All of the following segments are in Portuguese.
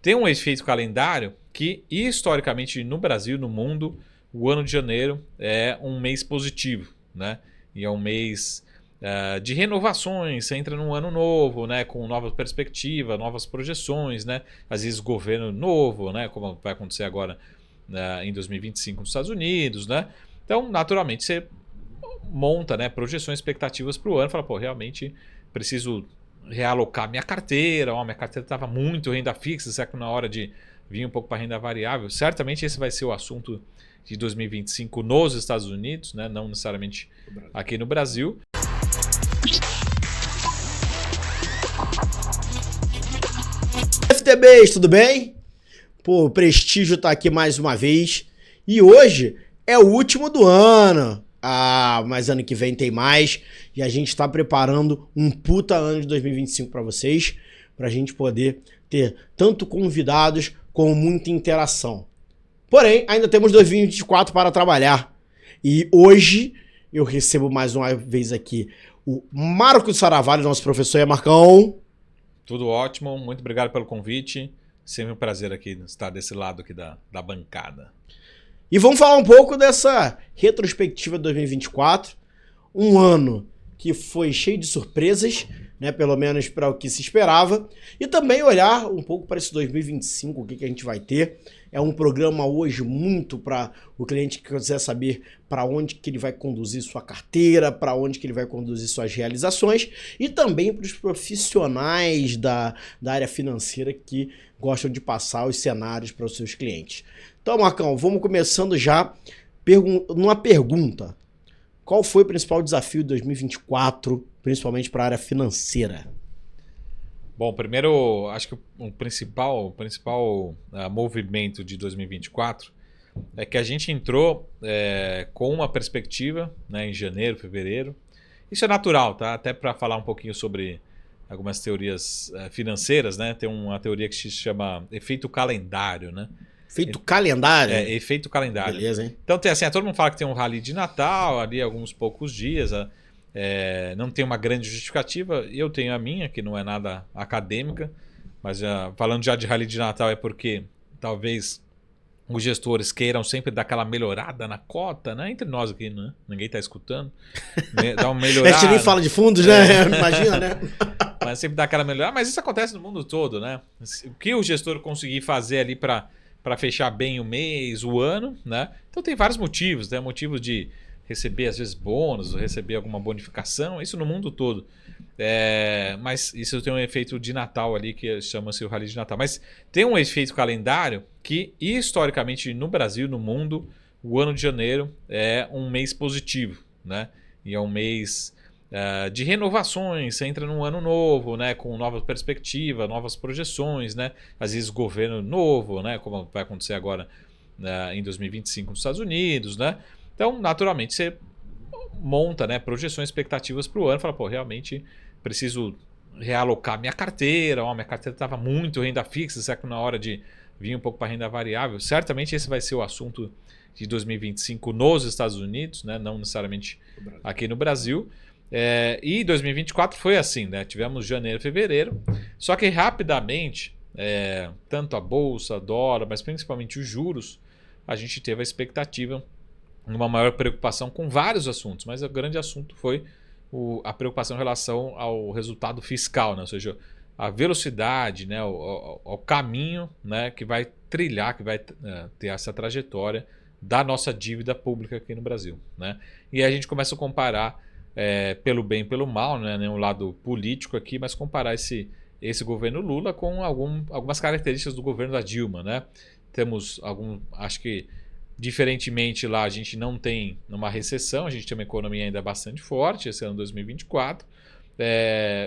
Tem um efeito calendário que, historicamente, no Brasil, no mundo, o ano de janeiro é um mês positivo, né? E é um mês de renovações. Você entra num ano novo, né? Com nova perspectiva, novas projeções, né? Às vezes governo novo, né? Como vai acontecer agora em 2025 nos Estados Unidos, né? Então, naturalmente, você monta, né, projeções, expectativas para o ano, fala, pô, realmente preciso realocar minha carteira, minha carteira estava muito renda fixa, será que na hora de vir um pouco para renda variável? Certamente esse vai ser o assunto de 2025 nos Estados Unidos, né, não necessariamente aqui no Brasil. FTBs, tudo bem? Pô, o Prestígio tá aqui mais uma vez e hoje é o último do ano. Mas ano que vem tem mais e a gente tá preparando um puta ano de 2025 para vocês, pra gente poder ter tanto convidados como muita interação. Porém, ainda temos 2024 para trabalhar. E hoje eu recebo mais uma vez aqui o Marcos Saravalho, nosso professor. Marcão. Tudo ótimo, muito obrigado pelo convite. Sempre um prazer aqui estar desse lado aqui da bancada. E vamos falar um pouco dessa retrospectiva de 2024. Um ano que foi cheio de surpresas, né? Pelo menos para o que se esperava. E também olhar um pouco para esse 2025, o que a gente vai ter. É um programa hoje muito para o cliente que quiser saber para onde que ele vai conduzir sua carteira, para onde que ele vai conduzir suas realizações, e também para os profissionais da área financeira que gostam de passar os cenários para os seus clientes. Então, Marcão, vamos começando já numa pergunta. Qual foi o principal desafio de 2024, principalmente para a área financeira? Bom, primeiro, acho que o principal movimento de 2024 é que a gente entrou com uma perspectiva, né, em janeiro, fevereiro. Isso é natural, tá? Até para falar um pouquinho sobre algumas teorias financeiras, né? Tem uma teoria que se chama efeito calendário, né? Efeito calendário? Efeito calendário. Beleza, hein? Então, tem assim, todo mundo fala que tem um rally de Natal, ali alguns poucos dias, não tem uma grande justificativa. Eu tenho a minha, que não é nada acadêmica, mas falando já de rally de Natal é porque talvez os gestores queiram sempre dar aquela melhorada na cota, né? Entre nós aqui, né? Ninguém está escutando. Dá uma melhorada. A gente nem fala de fundos, né? Imagina, né? Mas sempre dá aquela melhorada. Mas isso acontece no mundo todo, né? O que o gestor conseguir fazer ali para fechar bem o mês, o ano, né? Então tem vários motivos, né? Motivo de receber, às vezes, bônus, receber alguma bonificação, isso no mundo todo. Mas isso tem um efeito de Natal ali, que chama-se o Rally de Natal. Mas tem um efeito calendário que, historicamente, no Brasil, no mundo, o ano de janeiro é um mês positivo, né? E é um mês de renovações. Você entra num ano novo, né? Com nova perspectiva, novas projeções, né? Às vezes governo novo, né? Como vai acontecer agora em 2025 nos Estados Unidos, né? Então, naturalmente, você monta, né, projeções, expectativas para o ano, fala, pô, realmente preciso realocar minha carteira, minha carteira estava muito renda fixa, será que na hora de vir um pouco para renda variável? Certamente esse vai ser o assunto de 2025 nos Estados Unidos, né, não necessariamente aqui no Brasil. E 2024 foi assim, né? Tivemos janeiro, fevereiro, só que rapidamente, tanto a bolsa, dólar, mas principalmente os juros, a gente teve a expectativa uma maior preocupação com vários assuntos, mas o grande assunto foi a preocupação em relação ao resultado fiscal, né? Ou seja, a velocidade, né? o caminho, né? Que vai trilhar, que vai ter essa trajetória da nossa dívida pública aqui no Brasil, né? E aí a gente começa a comparar pelo bem e pelo mal, né? Um lado político aqui, mas comparar esse governo Lula com algumas características do governo da Dilma, né? Temos acho que diferentemente lá a gente não tem uma recessão, a gente tem uma economia ainda bastante forte esse ano 2024.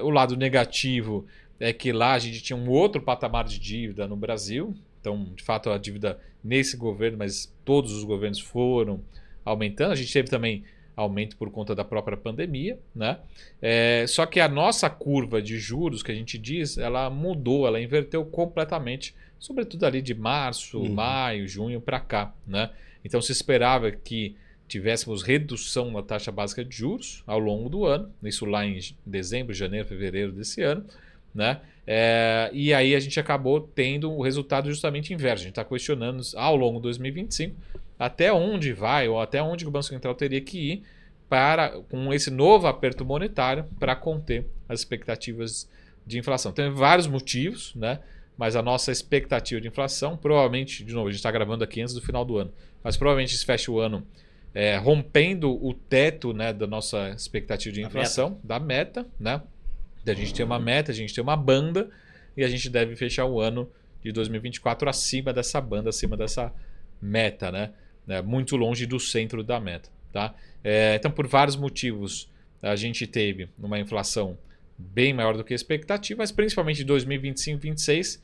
O lado negativo é que lá a gente tinha um outro patamar de dívida no Brasil, então de fato a dívida nesse governo, mas todos os governos foram aumentando, a gente teve também aumento por conta da própria pandemia, né? Só que a nossa curva de juros, que a gente diz, ela mudou, ela inverteu completamente, sobretudo ali de março, maio, junho para cá, né? Então se esperava que tivéssemos redução na taxa básica de juros ao longo do ano, isso lá em dezembro, janeiro, fevereiro desse ano, né? E aí a gente acabou tendo o resultado justamente inverso. A gente está questionando ao longo de 2025 até onde vai ou até onde o Banco Central teria que ir com esse novo aperto monetário para conter as expectativas de inflação. Tem vários motivos, né? Mas a nossa expectativa de inflação, provavelmente, de novo, a gente está gravando aqui antes do final do ano, mas provavelmente se fecha o ano rompendo o teto, né, da nossa expectativa de inflação, da meta, né? A gente tem uma meta, a gente tem uma banda e a gente deve fechar o ano de 2024 acima dessa banda, acima dessa meta, né? Muito longe do centro da meta, tá? Então, por vários motivos, a gente teve uma inflação bem maior do que a expectativa, mas principalmente em 2025 e 2026,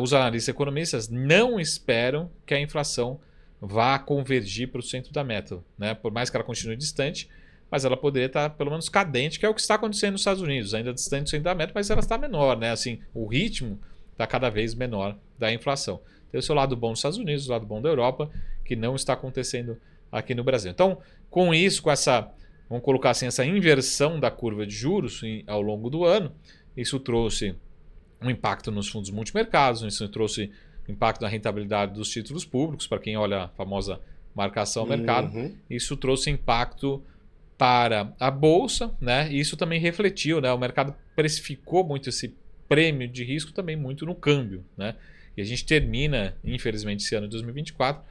os analistas economistas não esperam que a inflação vá convergir para o centro da meta, né? Por mais que ela continue distante, mas ela poderia estar pelo menos cadente, que é o que está acontecendo nos Estados Unidos, ainda distante do centro da meta, mas ela está menor, né? Assim, o ritmo está cada vez menor da inflação. Tem o seu lado bom nos Estados Unidos, o lado bom da Europa, que não está acontecendo aqui no Brasil. Então, com isso, com essa, vamos colocar assim, essa inversão da curva de juros ao longo do ano, isso trouxe um impacto nos fundos multimercados, isso trouxe impacto na rentabilidade dos títulos públicos, para quem olha a famosa marcação ao mercado, isso trouxe impacto para a bolsa, né? E isso também refletiu, né? O mercado precificou muito esse prêmio de risco também muito no câmbio, né? E a gente termina, infelizmente, esse ano de 2024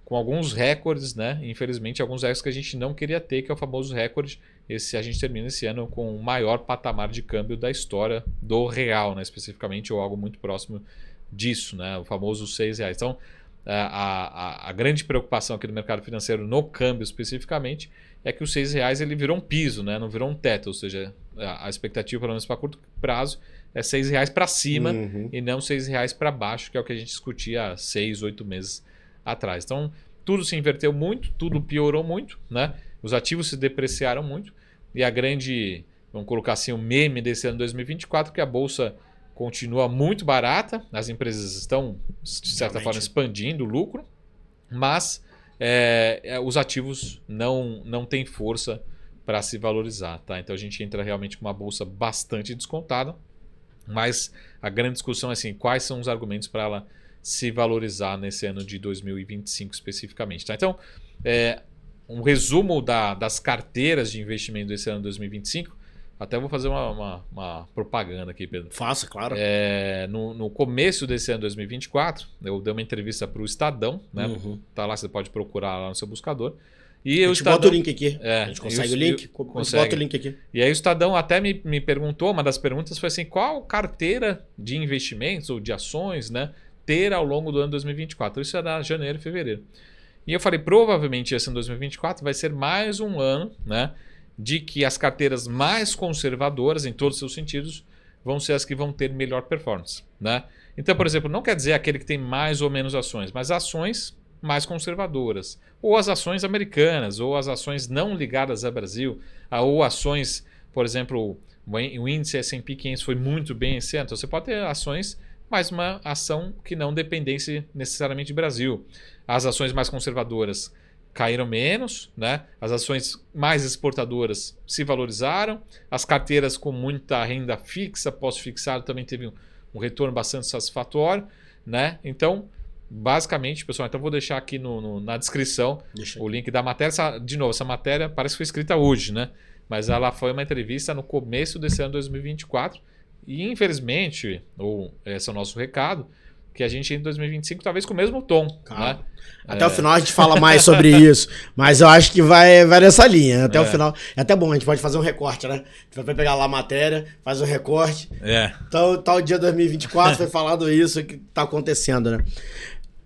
com alguns recordes, né? Infelizmente, alguns recordes que a gente não queria ter, que é o famoso recorde. A gente termina esse ano com o maior patamar de câmbio da história do real, né? Especificamente, ou algo muito próximo disso, né? O famoso R$6. Então, a grande preocupação aqui do mercado financeiro no câmbio especificamente é que o R$6 ele virou um piso, né? Não virou um teto, ou seja, a expectativa, pelo menos para curto prazo, é R$6 para cima e não R$6 para baixo, que é o que a gente discutia há 6, 8 meses atrás. Então, tudo se inverteu muito, tudo piorou muito, né? Os ativos se depreciaram muito e a grande, vamos colocar assim, o meme desse ano 2024, que a bolsa continua muito barata, as empresas estão, de certa forma, expandindo o lucro, mas os ativos não têm força para se valorizar, tá? Então a gente entra realmente com uma bolsa bastante descontada, mas a grande discussão é assim, quais são os argumentos para ela se valorizar nesse ano de 2025 especificamente, tá? Então, um resumo das carteiras de investimento desse ano de 2025, até vou fazer uma propaganda aqui, Pedro. Faça, claro. No começo desse ano de 2024, eu dei uma entrevista para o Estadão, né? Tá lá, você pode procurar lá no seu buscador. E a gente bota o link aqui. A gente consegue o link? Consegue. Bota o link aqui. E aí o Estadão até me perguntou, uma das perguntas foi assim, qual carteira de investimentos ou de ações, né, ter ao longo do ano 2024? Isso era janeiro e fevereiro. E eu falei, provavelmente esse ano 2024 vai ser mais um ano, né, de que as carteiras mais conservadoras, em todos os seus sentidos, vão ser as que vão ter melhor performance, né? Então, por exemplo, não quer dizer aquele que tem mais ou menos ações, mas ações mais conservadoras. Ou as ações americanas, ou as ações não ligadas ao Brasil, ou ações, por exemplo, o índice S&P 500 foi muito bem esse ano. Então, você pode ter ações, mas uma ação que não dependesse necessariamente do Brasil. As ações mais conservadoras caíram menos, né? As ações mais exportadoras se valorizaram, as carteiras com muita renda fixa, pós-fixado, também teve um retorno bastante satisfatório, né? Então, basicamente, pessoal, então vou deixar aqui na descrição o link da matéria. De novo, essa matéria parece que foi escrita hoje, né? Mas ela foi uma entrevista no começo desse ano 2024 e, infelizmente, esse é o nosso recado, que a gente em 2025 talvez com o mesmo tom. Né? Até o final a gente fala mais sobre isso, mas eu acho que vai nessa linha. Até o final. É até bom, a gente pode fazer um recorte, né? A gente vai pegar lá a matéria, faz um recorte. Então, tal dia 2024 foi falado isso que está acontecendo, né?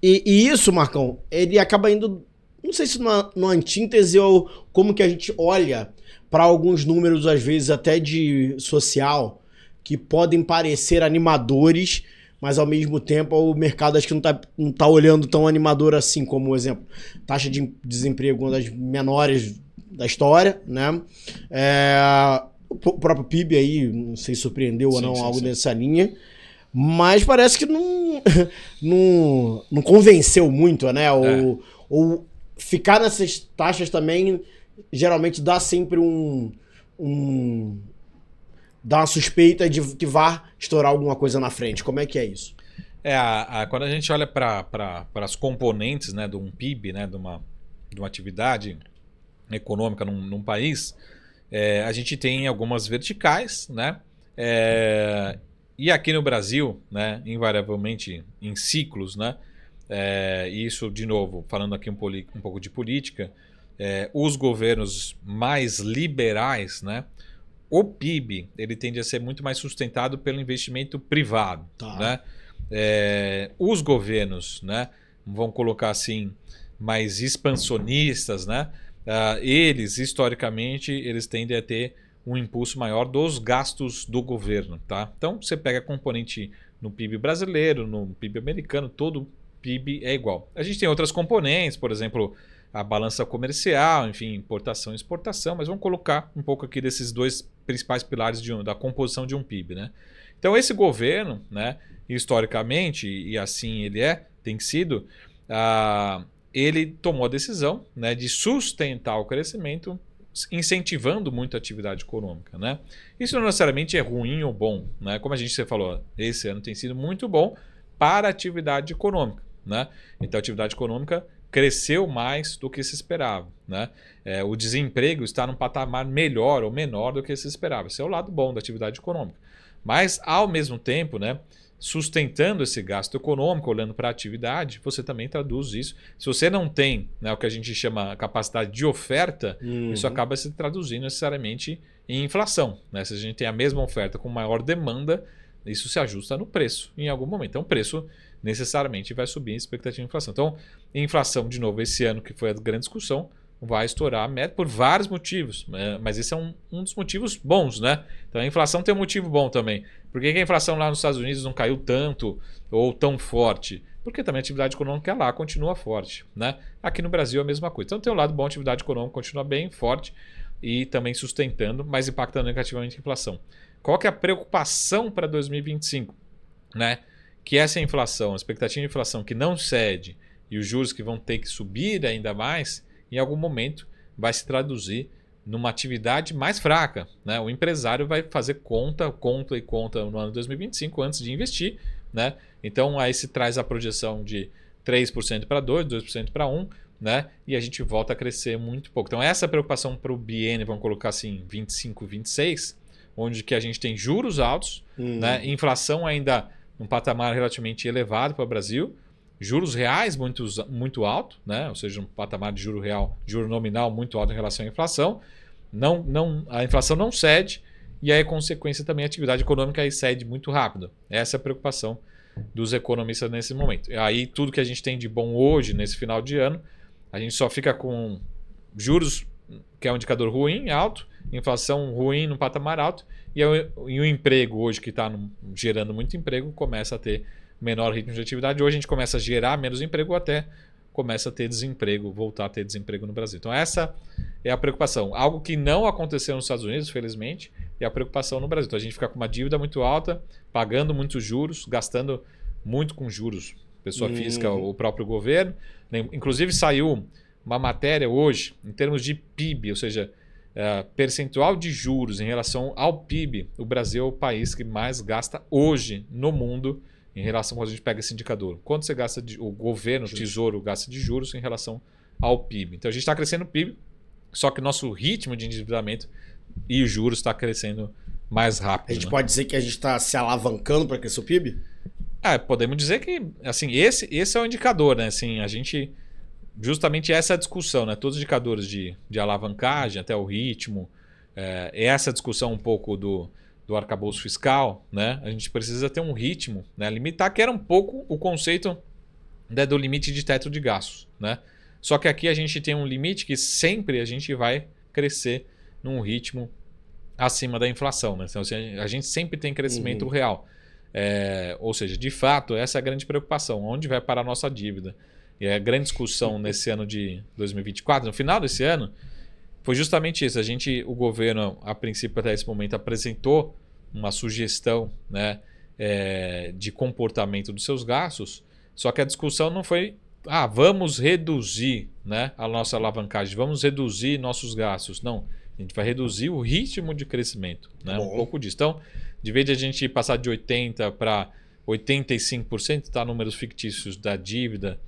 E isso, Marcão, ele acaba indo, não sei se numa antítese ou como que a gente olha para alguns números, às vezes até de social, que podem parecer animadores, mas ao mesmo tempo o mercado acho que não tá olhando tão animador assim, como o exemplo, taxa de desemprego, uma das menores da história, né? O próprio PIB aí, não sei se surpreendeu ou não, algo nessa linha, mas parece que não convenceu muito, né? Ou ficar nessas taxas também geralmente dá sempre dá uma suspeita de que vá estourar alguma coisa na frente. Como é que é isso? Quando a gente olha para as componentes, né, de um PIB, né, de uma atividade econômica num país, a gente tem algumas verticais, né? E aqui no Brasil, né, invariavelmente em ciclos, né? Isso, de novo, falando aqui um pouco de política, os governos mais liberais, né? O PIB ele tende a ser muito mais sustentado pelo investimento privado, Tá. né? Os governos, né, vão colocar assim, mais expansionistas, né, eles, historicamente, eles tendem a ter um impulso maior dos gastos do governo. Tá? Então, você pega a componente no PIB brasileiro, no PIB americano, todo PIB é igual. A gente tem outras componentes, por exemplo, a balança comercial, enfim, importação e exportação, mas vamos colocar um pouco aqui desses dois principais pilares da composição de um PIB. Né? Então, esse governo, né, historicamente, e assim ele tem sido, ele tomou a decisão, né, de sustentar o crescimento, incentivando muito a atividade econômica. Né? Isso não necessariamente é ruim ou bom. Né? Como você falou, esse ano tem sido muito bom para a atividade econômica. Né? Então, a atividade econômica cresceu mais do que se esperava. Né? O desemprego está num patamar melhor ou menor do que se esperava. Esse é o lado bom da atividade econômica. Mas, ao mesmo tempo, né, sustentando esse gasto econômico, olhando para a atividade, você também traduz isso. Se você não tem, né, o que a gente chama capacidade de oferta, isso acaba se traduzindo necessariamente em inflação. Né? Se a gente tem a mesma oferta com maior demanda, isso se ajusta no preço em algum momento. Então, o preço necessariamente vai subir em expectativa de inflação. Então, inflação, de novo, esse ano que foi a grande discussão, vai estourar a meta por vários motivos, né? Mas esse é um dos motivos bons, né? Então a inflação tem um motivo bom também. Por que a inflação lá nos Estados Unidos não caiu tanto ou tão forte? Porque também a atividade econômica lá continua forte, né? Aqui no Brasil é a mesma coisa. Então tem um lado bom, a atividade econômica continua bem forte e também sustentando, mas impactando negativamente a inflação. Qual que é a preocupação para 2025? Né? Que essa inflação, a expectativa de inflação que não cede e os juros que vão ter que subir ainda mais, em algum momento vai se traduzir numa atividade mais fraca. Né? O empresário vai fazer conta no ano de 2025 antes de investir. Né? Então aí se traz a projeção de 3% para 2%, 2% para 1%, né? E a gente volta a crescer muito pouco. Então essa preocupação para o biênio, vamos colocar assim, 25, 26, onde que a gente tem juros altos, né? Inflação ainda num patamar relativamente elevado para o Brasil, juros reais muito alto, né? Ou seja, um patamar de juro real, juro nominal muito alto em relação à inflação. A inflação não cede e aí a consequência também a atividade econômica aí cede muito rápido. Essa é a preocupação dos economistas nesse momento. E aí tudo que a gente tem de bom hoje, nesse final de ano, a gente só fica com juros, que é um indicador ruim, alto, inflação ruim no patamar alto, e o emprego hoje, que está gerando muito emprego, começa a ter menor ritmo de atividade. Hoje a gente começa a gerar menos emprego, até começa a ter desemprego, voltar a ter desemprego no Brasil. Então essa é a preocupação. Algo que não aconteceu nos Estados Unidos, felizmente, é a preocupação no Brasil. Então a gente fica com uma dívida muito alta, pagando muitos juros, gastando muito com juros, pessoa física, o próprio governo. Inclusive saiu uma matéria hoje, em termos de PIB, ou seja, percentual de juros em relação ao PIB, o Brasil é o país que mais gasta hoje no mundo em relação quando a gente pega esse indicador. Quanto você gasta, o governo, o tesouro gasta de juros em relação ao PIB. Então a gente está crescendo o PIB, só que o nosso ritmo de endividamento e os juros está crescendo mais rápido. A gente pode dizer que a gente está se alavancando para crescer o PIB? Podemos dizer que assim, esse é o indicador, né? Assim, a gente justamente essa discussão, né? Todos os indicadores de alavancagem, até o ritmo, essa discussão um pouco do arcabouço fiscal, né? A gente precisa ter um ritmo, né? Limitar, que era um pouco o conceito, né, do limite de teto de gastos, né? Só que aqui a gente tem um limite que sempre a gente vai crescer num ritmo acima da inflação, né? Então, a gente sempre tem crescimento real. Ou seja, de fato, essa é a grande preocupação. Onde vai parar a nossa dívida? E a grande discussão nesse ano de 2024, no final desse ano, foi justamente isso. O governo, a princípio, até esse momento, apresentou uma sugestão, né, de comportamento dos seus gastos, só que a discussão não foi vamos reduzir, né, a nossa alavancagem, vamos reduzir nossos gastos. Não, A gente vai reduzir o ritmo de crescimento, né? Bom. Um pouco disso. Então, de vez de a gente passar de 80% para 85%, tá? Números fictícios da dívida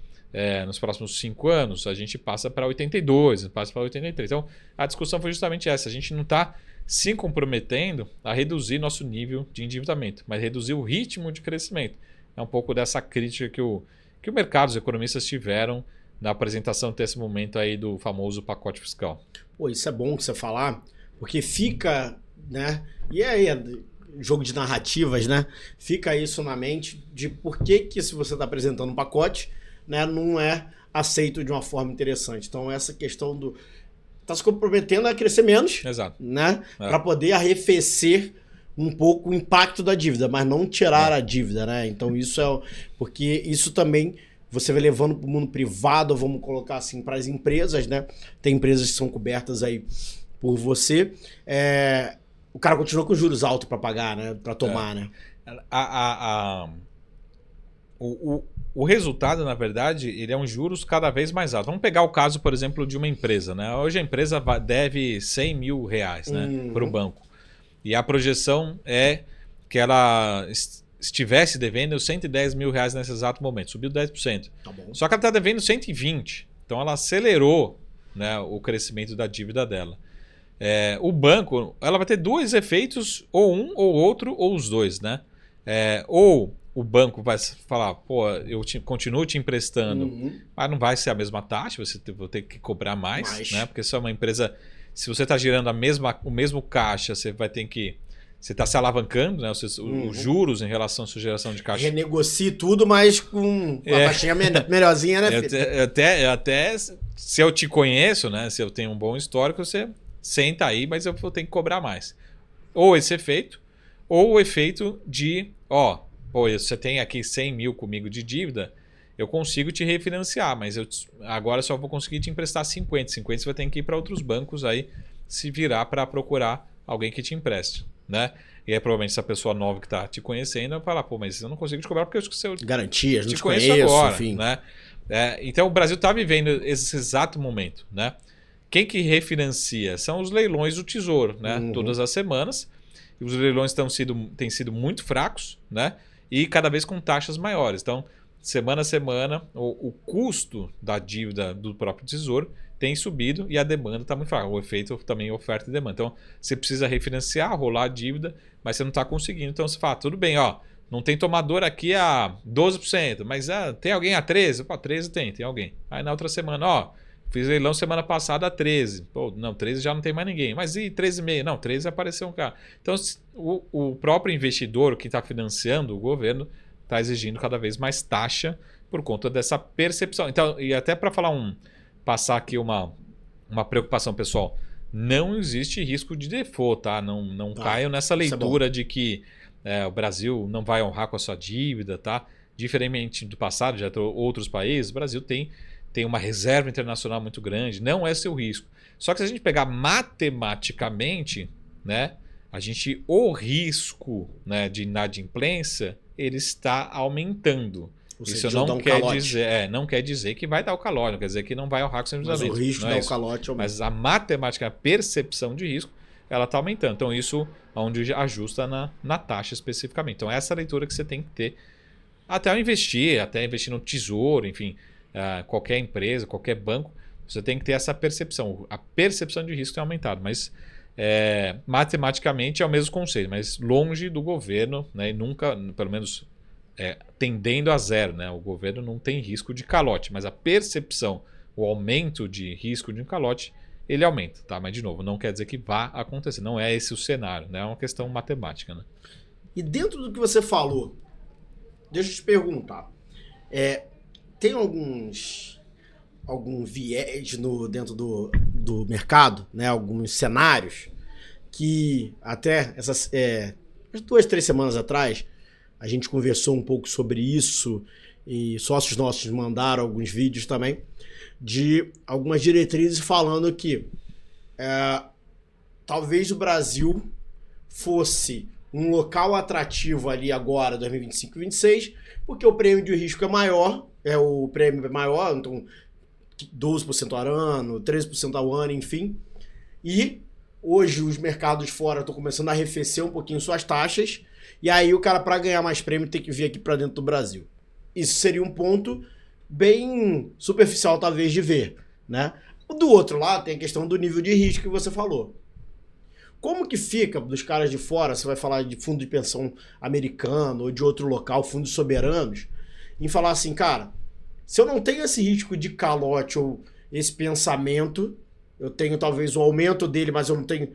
nos próximos 5 anos, a gente passa para 82%, passa para 83%. Então, a discussão foi justamente essa. A gente não está se comprometendo a reduzir nosso nível de endividamento, mas reduzir o ritmo de crescimento. É um pouco dessa crítica que o mercado, os economistas tiveram na apresentação desse momento aí do famoso pacote fiscal. Pô, isso é bom que você falar, porque fica, né? E aí, jogo de narrativas, né? Fica isso na mente de por que se você está apresentando um pacote, né, não é aceito de uma forma interessante. Então, essa questão do... Está se comprometendo a crescer menos, Exato. Né? Para poder arrefecer um pouco o impacto da dívida, mas não tirar a dívida, né? Então, isso é... Porque isso também... Você vai levando para o mundo privado, vamos colocar assim, para as empresas, né? Tem empresas que são cobertas aí por você. O cara continua com juros altos para pagar, né? Para tomar, né? O resultado, na verdade, ele é um juros cada vez mais alto. Vamos pegar o caso, por exemplo, de uma empresa, né? Hoje a empresa deve 100 mil reais, né? Para o banco. E a projeção é que ela estivesse devendo 110 mil reais nesse exato momento, subiu 10%. Tá bom. Só que ela está devendo 120, então ela acelerou, né, o crescimento da dívida dela. O banco, ela vai ter dois efeitos, ou um, ou outro, ou os dois, né? Ou o banco vai falar, pô, eu continuo te emprestando, mas não vai ser a mesma taxa, você vai ter que cobrar mais, né? Porque se é uma empresa, se você está girando o mesmo caixa, você vai ter que... Você está se alavancando, né? Os juros em relação à sua geração de caixa. Renegocie tudo, mas com uma taxinha melhorzinha, né, filho? Até se eu te conheço, né? Se eu tenho um bom histórico, você senta aí, mas eu vou ter que cobrar mais. Ou esse efeito, ou o efeito de, você tem aqui 100 mil comigo de dívida, eu consigo te refinanciar, mas agora só vou conseguir te emprestar 50. 50 você vai ter que ir para outros bancos aí, se virar para procurar alguém que te empreste. Né? E aí provavelmente essa pessoa nova que está te conhecendo vai falar, pô, mas eu não consigo te cobrar porque eu garantias, não te conheço agora, enfim. Né? Então o Brasil está vivendo esse exato momento, né? Quem que refinancia? São os leilões do Tesouro, né? Todas as semanas. E os leilões têm sido muito fracos, né? E cada vez com taxas maiores. Então, semana a semana, o custo da dívida do próprio Tesouro tem subido e a demanda está muito fraca. O efeito também é oferta e demanda. Então, você precisa refinanciar, rolar a dívida, mas você não está conseguindo. Então, você fala, tudo bem, não tem tomador aqui a 12%, mas tem alguém a 13%? Pô, 13% tem alguém. Aí na outra semana, fiz leilão semana passada a 13%. Pô, não, 13% já não tem mais ninguém. Mas e 13,5%? Não, 13% apareceu um cara. Então, o próprio investidor, que está financiando o governo, está exigindo cada vez mais taxa por conta dessa percepção. Então, e até para passar aqui uma preocupação pessoal, não existe risco de default, tá? Não caiam nessa leitura de que o Brasil não vai honrar com a sua dívida, tá? Diferentemente do passado, já outros países, o Brasil tem uma reserva internacional muito grande, não é seu risco. Só que se a gente pegar matematicamente, né, o risco, né, de inadimplência, ele está aumentando. Isso não quer dizer que vai dar o calote, não quer dizer que não vai honrar com o mas o risco dá o calote. Mas a matemática, a percepção de risco, ela está aumentando. Então isso é onde ajusta na taxa especificamente. Então essa leitura que você tem que ter até investir no Tesouro, enfim, qualquer empresa, qualquer banco, você tem que ter essa percepção. A percepção de risco tem aumentado, mas matematicamente é o mesmo conceito, mas longe do governo, né, e nunca, pelo menos... tendendo a zero, né? O governo não tem risco de calote, mas a percepção, o aumento de risco de um calote, ele aumenta, tá? Mas de novo, não quer dizer que vá acontecer, não é esse o cenário, né? É uma questão matemática, né? E dentro do que você falou, deixa eu te perguntar, tem algum viés dentro do mercado, né? Alguns cenários que até essas 2, 3 semanas atrás a gente conversou um pouco sobre isso e sócios nossos mandaram alguns vídeos também de algumas diretrizes falando que talvez o Brasil fosse um local atrativo ali agora, 2025 e 2026, porque o prêmio de risco é maior, então 12% ao ano, 13% ao ano, enfim, e Hoje os mercados fora estão começando a arrefecer um pouquinho suas taxas, e aí o cara, para ganhar mais prêmio, tem que vir aqui para dentro do Brasil. Isso seria um ponto bem superficial, talvez, de ver, né? Do outro lado, tem a questão do nível de risco que você falou. Como que fica dos caras de fora, você vai falar de fundo de pensão americano ou de outro local, fundos soberanos, em falar assim, cara, se eu não tenho esse risco de calote ou esse pensamento, eu tenho talvez o aumento dele, mas eu não tenho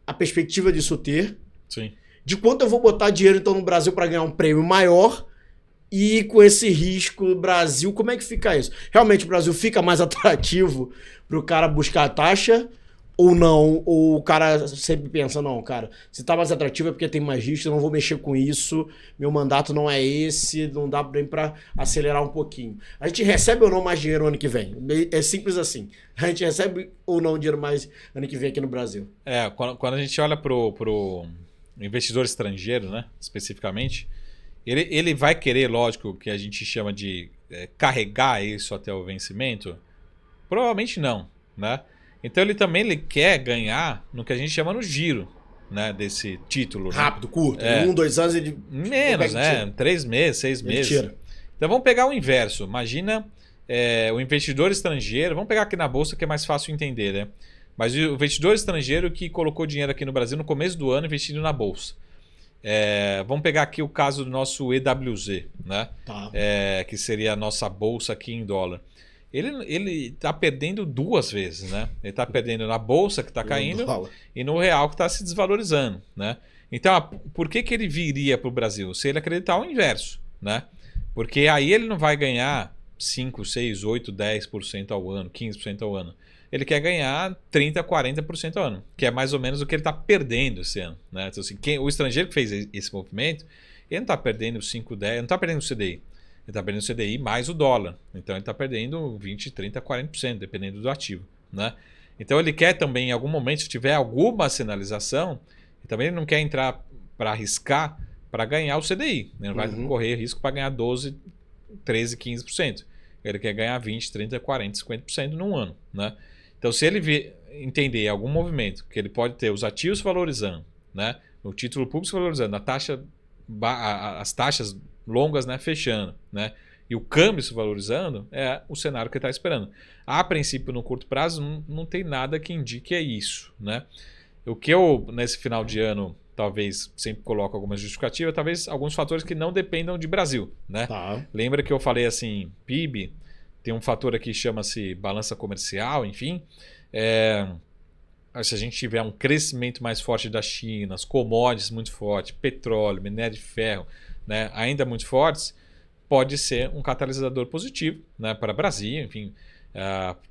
a perspectiva disso ter. Sim. De quanto eu vou botar dinheiro então no Brasil para ganhar um prêmio maior e com esse risco Brasil, como é que fica isso? Realmente o Brasil fica mais atrativo para o cara buscar a taxa ou não? Ou o cara sempre pensa, não, cara, se tá mais atrativo é porque tem mais risco, eu não vou mexer com isso, meu mandato não é esse, não dá nem para acelerar um pouquinho. A gente recebe ou não mais dinheiro ano que vem? É simples assim. A gente recebe ou não dinheiro mais ano que vem aqui no Brasil? Quando a gente olha pro investidor estrangeiro, né, especificamente, ele vai querer, lógico, que a gente chama de carregar isso até o vencimento? Provavelmente não, né? Então ele quer ganhar no que a gente chama no giro, né, desse título. Rápido, né? Curto. 1, 2 anos ele... Menos, né? 3 meses, 6 meses. Tira. Então vamos pegar o inverso. Imagina o investidor estrangeiro, vamos pegar aqui na Bolsa que é mais fácil entender, né? Mas o investidor estrangeiro que colocou dinheiro aqui no Brasil no começo do ano investindo na Bolsa. Vamos pegar aqui o caso do nosso EWZ, né? Tá. Que seria a nossa Bolsa aqui em dólar. Ele está perdendo 2 vezes, né? Ele está perdendo na Bolsa que está caindo e no real que está se desvalorizando, né? Então, por que ele viria para o Brasil? Se ele acreditar o inverso, né? Porque aí ele não vai ganhar 5, 6, 8, 10% ao ano, 15% ao ano. Ele quer ganhar 30%, 40% ao ano, que é mais ou menos o que ele está perdendo esse ano, né? Então, assim, o estrangeiro que fez esse movimento, ele não está perdendo 5, 10, ele não está perdendo o CDI. Ele está perdendo o CDI mais o dólar. Então ele está perdendo 20%, 30%, 40%, dependendo do ativo, né? Então ele quer também, em algum momento, se tiver alguma sinalização, também ele não quer entrar para arriscar para ganhar o CDI. Ele não vai correr risco para ganhar 12%, 13%, 15%. Ele quer ganhar 20%, 30%, 40%, 50% num ano, né? Então se ele entender algum movimento que ele pode ter os ativos valorizando, né? O título público se valorizando, as taxas longas, né, fechando, né, e o câmbio se valorizando, é o cenário que ele está esperando. A princípio, no curto prazo, não tem nada que indique isso, né? O que eu, nesse final de ano, talvez sempre coloco alguma justificativa, talvez alguns fatores que não dependam de Brasil, né? Tá. Lembra que eu falei assim, PIB, tem um fator aqui que chama-se balança comercial, enfim. Se a gente tiver um crescimento mais forte da China, as commodities muito fortes, petróleo, minério de ferro, né, ainda muito fortes, pode ser um catalisador positivo, né, para o Brasil, enfim,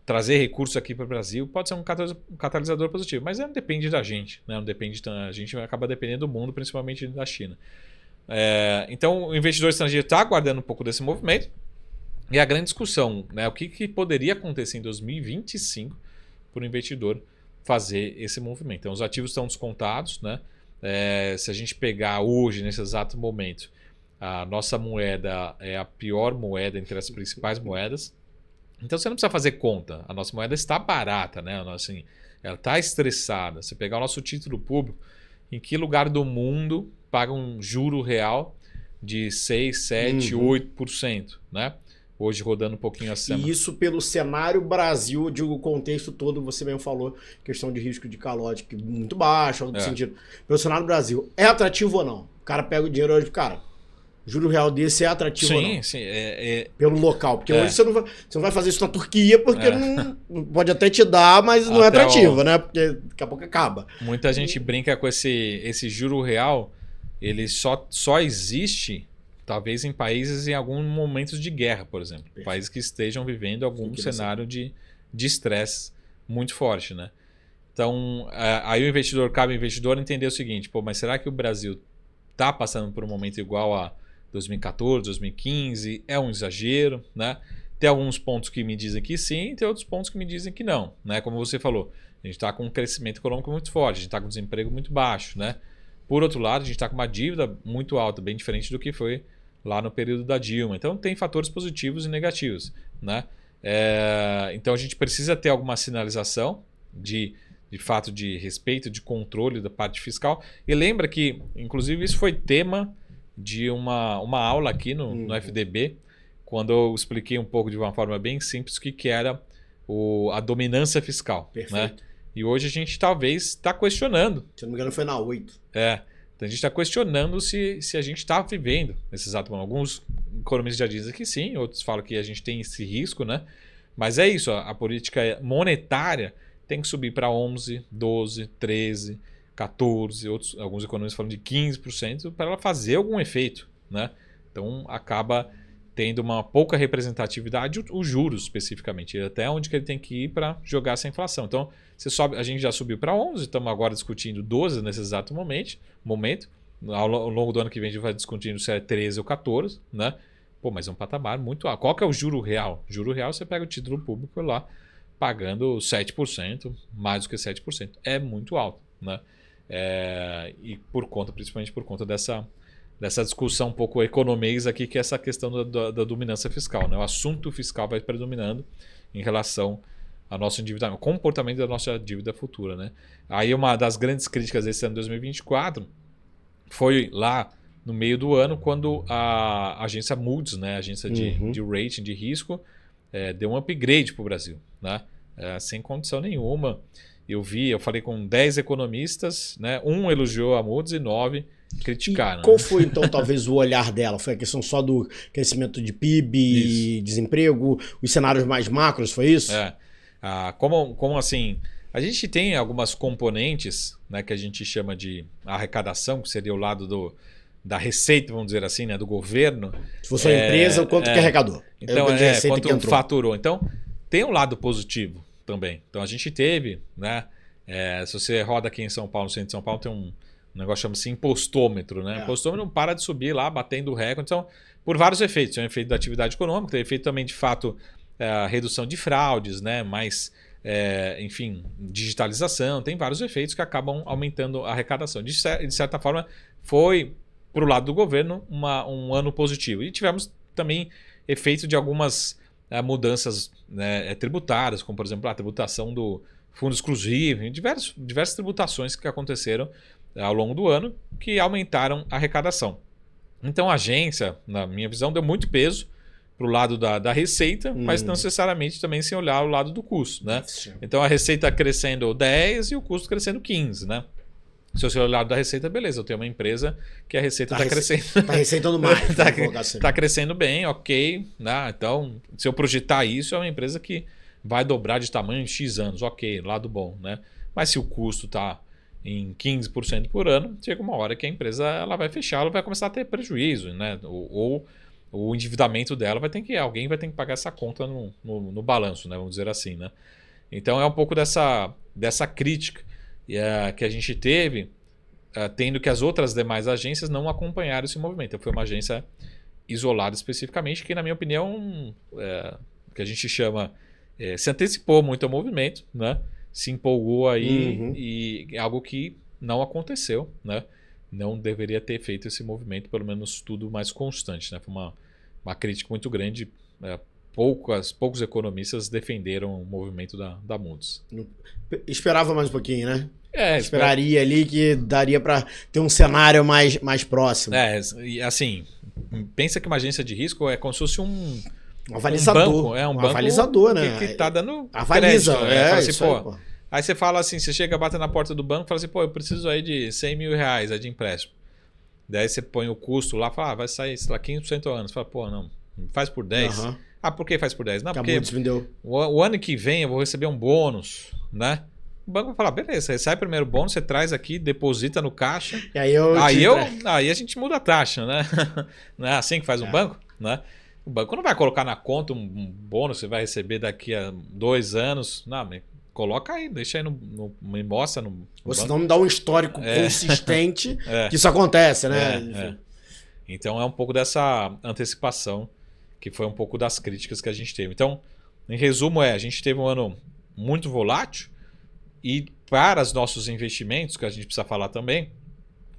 trazer recursos aqui para o Brasil pode ser um catalisador positivo, mas não depende da gente, né, não depende, a gente acaba dependendo do mundo, principalmente da China. Então o investidor estrangeiro está aguardando um pouco desse movimento, e a grande discussão, né, o que poderia acontecer em 2025 para o investidor fazer esse movimento. Então os ativos estão descontados, né? Se a gente pegar hoje, nesse exato momento, a nossa moeda é a pior moeda entre as principais moedas. Então você não precisa fazer conta. A nossa moeda está barata, né? Assim, ela está estressada. Você pegar o nosso título público, em que lugar do mundo paga um juro real de 6, 7, 8%, né? Hoje rodando um pouquinho acima. E isso pelo cenário Brasil, eu digo o contexto todo, você mesmo falou, questão de risco de calote que muito baixo, no sentido. Pelo cenário Brasil, é atrativo ou não? O cara pega o dinheiro hoje, cara, juro real desse é atrativo ou não? Sim. Pelo local, porque hoje você não vai fazer isso na Turquia, porque não pode até te dar, mas não é atrativo, né? Porque daqui a pouco acaba. Muita gente brinca com esse juro real, ele só existe... Talvez em países em alguns momentos de guerra, por exemplo. Perfeito. Países que estejam vivendo algum cenário de estresse muito forte, né? Então, aí cabe ao investidor entender o seguinte, mas será que o Brasil está passando por um momento igual a 2014, 2015? É um exagero, né? Tem alguns pontos que me dizem que sim, tem outros pontos que me dizem que não, né? Como você falou, a gente está com um crescimento econômico muito forte, a gente está com um desemprego muito baixo, né? Por outro lado, a gente está com uma dívida muito alta, bem diferente do que foi lá no período da Dilma. Então tem fatores positivos e negativos, né? Então a gente precisa ter alguma sinalização de de fato de respeito, de controle da parte fiscal. E lembra que, inclusive, isso foi tema de uma aula aqui no FDB, quando eu expliquei um pouco de uma forma bem simples o que era a dominância fiscal. Perfeito. Né? E hoje a gente talvez está questionando. Se eu não me engano, foi na 8. Então a gente está questionando se a gente está vivendo nesse exato momento. Alguns economistas já dizem que sim, outros falam que a gente tem esse risco, né? Mas é isso, a política monetária tem que subir para 11, 12, 13, 14, alguns economistas falam de 15% para ela fazer algum efeito, né? Então acaba tendo uma pouca representatividade os juros especificamente, até onde que ele tem que ir para jogar essa inflação. Então a gente já subiu para 11, estamos agora discutindo 12 nesse exato momento. Ao longo do ano que vem a gente vai discutindo se é 13 ou 14, né? Pô, mas é um patamar muito alto. Qual que é o juro real? Juro real, você pega o título público lá pagando 7%, mais do que 7%. É muito alto, né? E principalmente por conta dessa discussão um pouco economês aqui, que é essa questão da dominância fiscal, né? O assunto fiscal vai predominando em relação ao nosso endividamento, o comportamento da nossa dívida futura, né? Aí uma das grandes críticas desse ano de 2024 foi lá no meio do ano, quando a agência Moody's, né, a agência de rating de risco, deu um upgrade para o Brasil, né? Sem condição nenhuma. Eu falei com 10 economistas, né? Um elogiou a Moody's e 9 criticaram. E qual foi, então, talvez o olhar dela? Foi a questão só do crescimento de PIB, desemprego, os cenários mais macros, foi isso? Como assim? A gente tem algumas componentes, né, que a gente chama de arrecadação, que seria o lado da receita, vamos dizer assim, né, do governo. Se fosse uma empresa, o quanto que arrecadou? Então, quanto faturou. Então, tem um lado positivo também. Então, a gente teve, né, se você roda aqui em São Paulo, no centro de São Paulo, tem um negócio que chama-se impostômetro, né? Impostômetro não para de subir lá, batendo o recorde. Então, por vários efeitos. Tem um efeito da atividade econômica, tem efeito também, de fato, a redução de fraudes, né? Mais, enfim, digitalização. Tem vários efeitos que acabam aumentando a arrecadação. De certa forma, foi, para o lado do governo, um ano positivo. E tivemos também efeito de algumas mudanças, né, tributárias, como, por exemplo, a tributação do fundo exclusivo, diversas tributações que aconteceram ao longo do ano que aumentaram a arrecadação. Então a agência, na minha visão, deu muito peso para o lado da receita, mas não necessariamente também sem olhar o lado do custo, né? Então a receita crescendo 10 e o custo crescendo 15, né? Se você olhar o lado da receita, beleza, eu tenho uma empresa que a receita está crescendo. Está receitando mais. Está crescendo bem, ok. Né? Então, se eu projetar isso, é uma empresa que vai dobrar de tamanho em X anos, ok, lado bom, né? Mas se o custo está em 15% por ano, chega uma hora que a empresa ela vai fechar, ela vai começar a ter prejuízo, né? Ou o endividamento dela alguém vai ter que pagar essa conta no balanço, né? Vamos dizer assim, né? Então é um pouco dessa crítica que a gente teve, tendo que as outras demais agências não acompanharam esse movimento. Então, foi uma agência isolada especificamente, que, na minha opinião, que a gente chama, se antecipou muito ao movimento, né? Se empolgou aí e algo que não aconteceu, né? Não deveria ter feito esse movimento, pelo menos tudo mais constante, né? Foi uma crítica muito grande. Poucos economistas defenderam o movimento da Moody's. Esperava mais um pouquinho, né? Esperaria ali que daria para ter um cenário mais próximo. Assim, pensa que uma agência de risco é como se fosse um avalizador. Um banco avalizador, né? Que tá dando avaliza, crédito, né? Aí você fala assim, você chega, bate na porta do banco e fala assim, eu preciso aí de 100 mil reais de empréstimo. Daí você põe o custo lá, fala, vai sair, sei lá, 15% ao ano. Você fala, não, faz por 10. Por que faz por 10? Não, porque o ano que vem eu vou receber um bônus, né? O banco vai falar, beleza, recebe primeiro o bônus, você traz aqui, deposita no caixa. E aí a gente muda a taxa, né? Não é assim que faz um banco, né? O banco não vai colocar na conta um bônus que você vai receber daqui a 2 anos. Não, coloca aí, deixa aí me mostra no Você não me dá um histórico consistente que isso acontece, né? Então é um pouco dessa antecipação que foi um pouco das críticas que a gente teve. Então, em resumo, a gente teve um ano muito volátil e para os nossos investimentos, que a gente precisa falar também,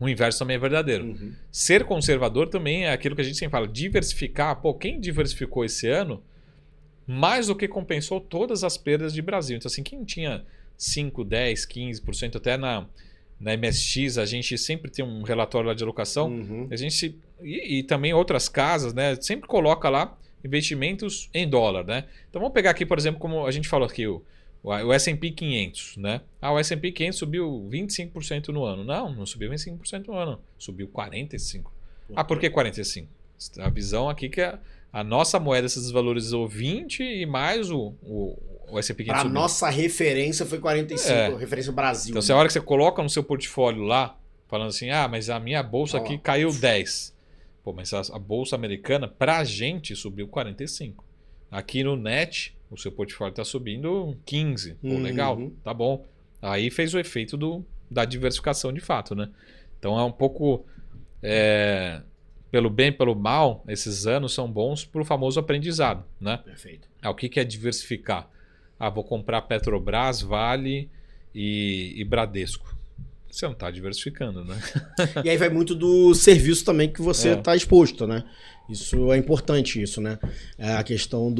o inverso também é verdadeiro. Ser conservador também é aquilo que a gente sempre fala, diversificar. Quem diversificou esse ano mais do que compensou todas as perdas de Brasil. Então, assim, quem tinha 5, 10, 15%, até na MSX a gente sempre tem um relatório lá de alocação, a gente e também outras casas, né, sempre coloca lá investimentos em dólar, né? Então vamos pegar aqui, por exemplo, como a gente falou aqui, o S&P 500, né? O S&P 500 subiu 25% no ano. Não subiu 25% no ano, subiu 45%. Por que 45%? A visão aqui que a nossa moeda se desvalorizou 20% e mais o S&P 500 subiu. A nossa referência foi 45%, referência Brasil. Então, se a hora que você coloca no seu portfólio lá, falando assim, mas a minha bolsa aqui caiu 10%. Pô, mas a bolsa americana, pra gente, subiu 45%. Aqui no net, o seu portfólio está subindo 15%. Pô, legal, tá bom. Aí fez o efeito da diversificação de fato, né? Então é um pouco... pelo bem e pelo mal, esses anos são bons para o famoso aprendizado, né? Perfeito. O que é diversificar? Vou comprar Petrobras, Vale e Bradesco. Você não está diversificando, né? E aí vai muito do serviço também que você está exposto, né? Isso é importante, isso, né? A questão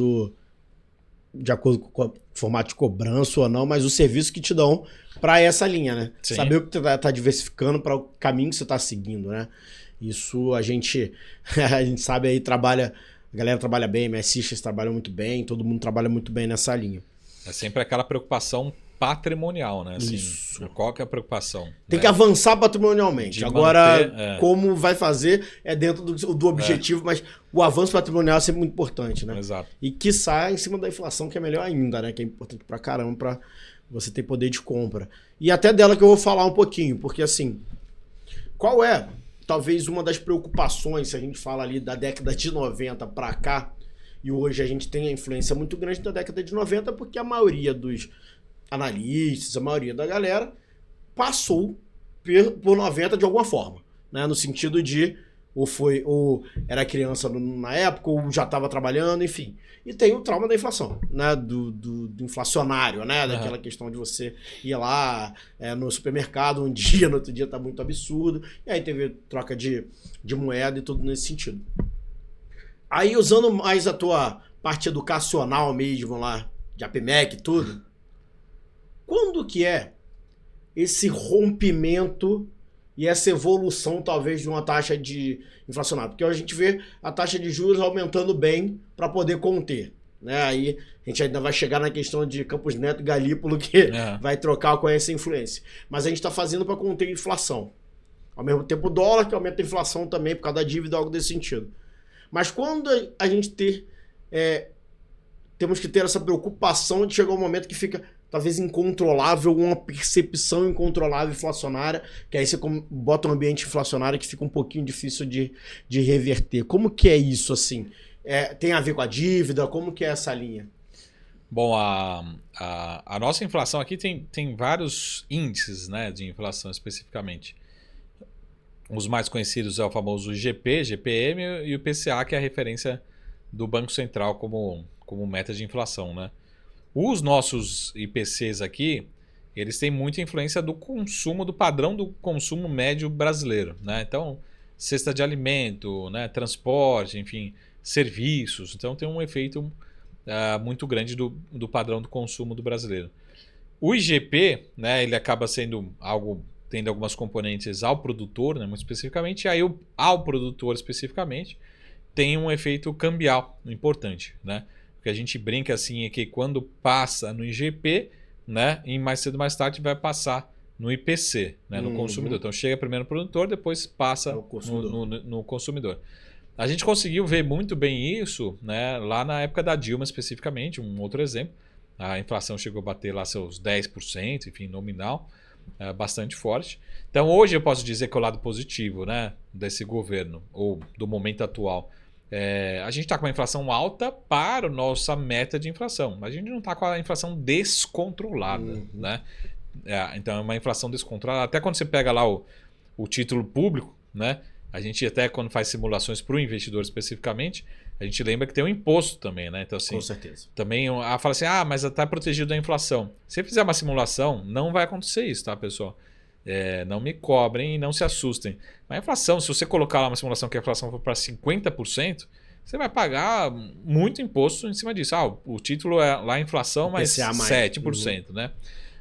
de acordo com o formato de cobrança ou não, mas o serviço que te dão para essa linha, né? Sim. Saber o que você está diversificando para o caminho que você está seguindo, né? Isso a gente sabe aí, a galera trabalha bem, MSIs trabalham muito bem, todo mundo trabalha muito bem nessa linha. É sempre aquela preocupação patrimonial, né? Assim, isso. Qual que é a preocupação? Tem que avançar patrimonialmente. De agora, manter, como vai fazer é dentro do objetivo, mas o avanço patrimonial é sempre muito importante, né? Exato. E quiçá em cima da inflação, que é melhor ainda, né? Que é importante pra caramba pra você ter poder de compra. E até dela que eu vou falar um pouquinho, porque assim, qual é talvez uma das preocupações, se a gente fala ali da década de 90 para cá, e hoje a gente tem a influência muito grande da década de 90, porque a maioria dos analistas, a maioria da galera passou por 90 de alguma forma, né? No sentido de ou era criança na época, ou já estava trabalhando, enfim. E tem o trauma da inflação, né? Do inflacionário, né? Daquela questão de você ir lá no supermercado um dia, no outro dia tá muito absurdo. E aí teve troca de moeda e tudo nesse sentido. Aí, usando mais a tua parte educacional mesmo lá, de APMEC e tudo, quando que é esse rompimento e essa evolução, talvez, de uma taxa de inflacionária? Porque a gente vê a taxa de juros aumentando bem para poder conter, né? Aí a gente ainda vai chegar na questão de Campos Neto e Galípolo, que vai trocar com essa influência. Mas a gente está fazendo para conter a inflação. Ao mesmo tempo, o dólar, que aumenta a inflação também por causa da dívida, algo desse sentido. Mas quando a gente temos que ter essa preocupação de chegar um momento que fica talvez incontrolável, uma percepção incontrolável inflacionária, que aí você bota um ambiente inflacionário que fica um pouquinho difícil de reverter. Como que é isso, assim? Tem a ver com a dívida? Como que é essa linha? Bom, a nossa inflação aqui tem vários índices, né, de inflação especificamente. Os mais conhecidos é o famoso IGP, GPM e o IPCA, que é a referência do Banco Central como meta de inflação, né? Os nossos IPCs aqui, eles têm muita influência do consumo, do padrão do consumo médio brasileiro, né? Então, cesta de alimento, né? Transporte, enfim, serviços. Então, tem um efeito muito grande do padrão do consumo do brasileiro. O IGP, né? Ele acaba sendo tendo algumas componentes ao produtor, né? Muito especificamente, e aí ao produtor especificamente tem um efeito cambial importante, né? Porque a gente brinca assim é que quando passa no IGP, né, e mais cedo ou mais tarde vai passar no IPC, né, no consumidor. Então chega primeiro no produtor, depois passa no consumidor. A gente conseguiu ver muito bem isso, né, lá na época da Dilma especificamente, um outro exemplo. A inflação chegou a bater lá seus 10%, enfim, nominal, bastante forte. Então hoje eu posso dizer que é o lado positivo, né, desse governo, ou do momento atual. A gente está com uma inflação alta para a nossa meta de inflação. A gente não está com a inflação descontrolada, né? Então é uma inflação descontrolada. Até quando você pega lá o título público, né? A gente até quando faz simulações para o investidor especificamente, a gente lembra que tem um imposto também, né? Então, assim, com certeza. Também fala assim, mas está protegido da inflação. Se você fizer uma simulação, não vai acontecer isso, tá, pessoal? Não me cobrem e não se assustem. Mas a inflação, se você colocar lá uma simulação que a inflação for para 50%, você vai pagar muito imposto em cima disso. O título é lá a inflação, mas 7%, né?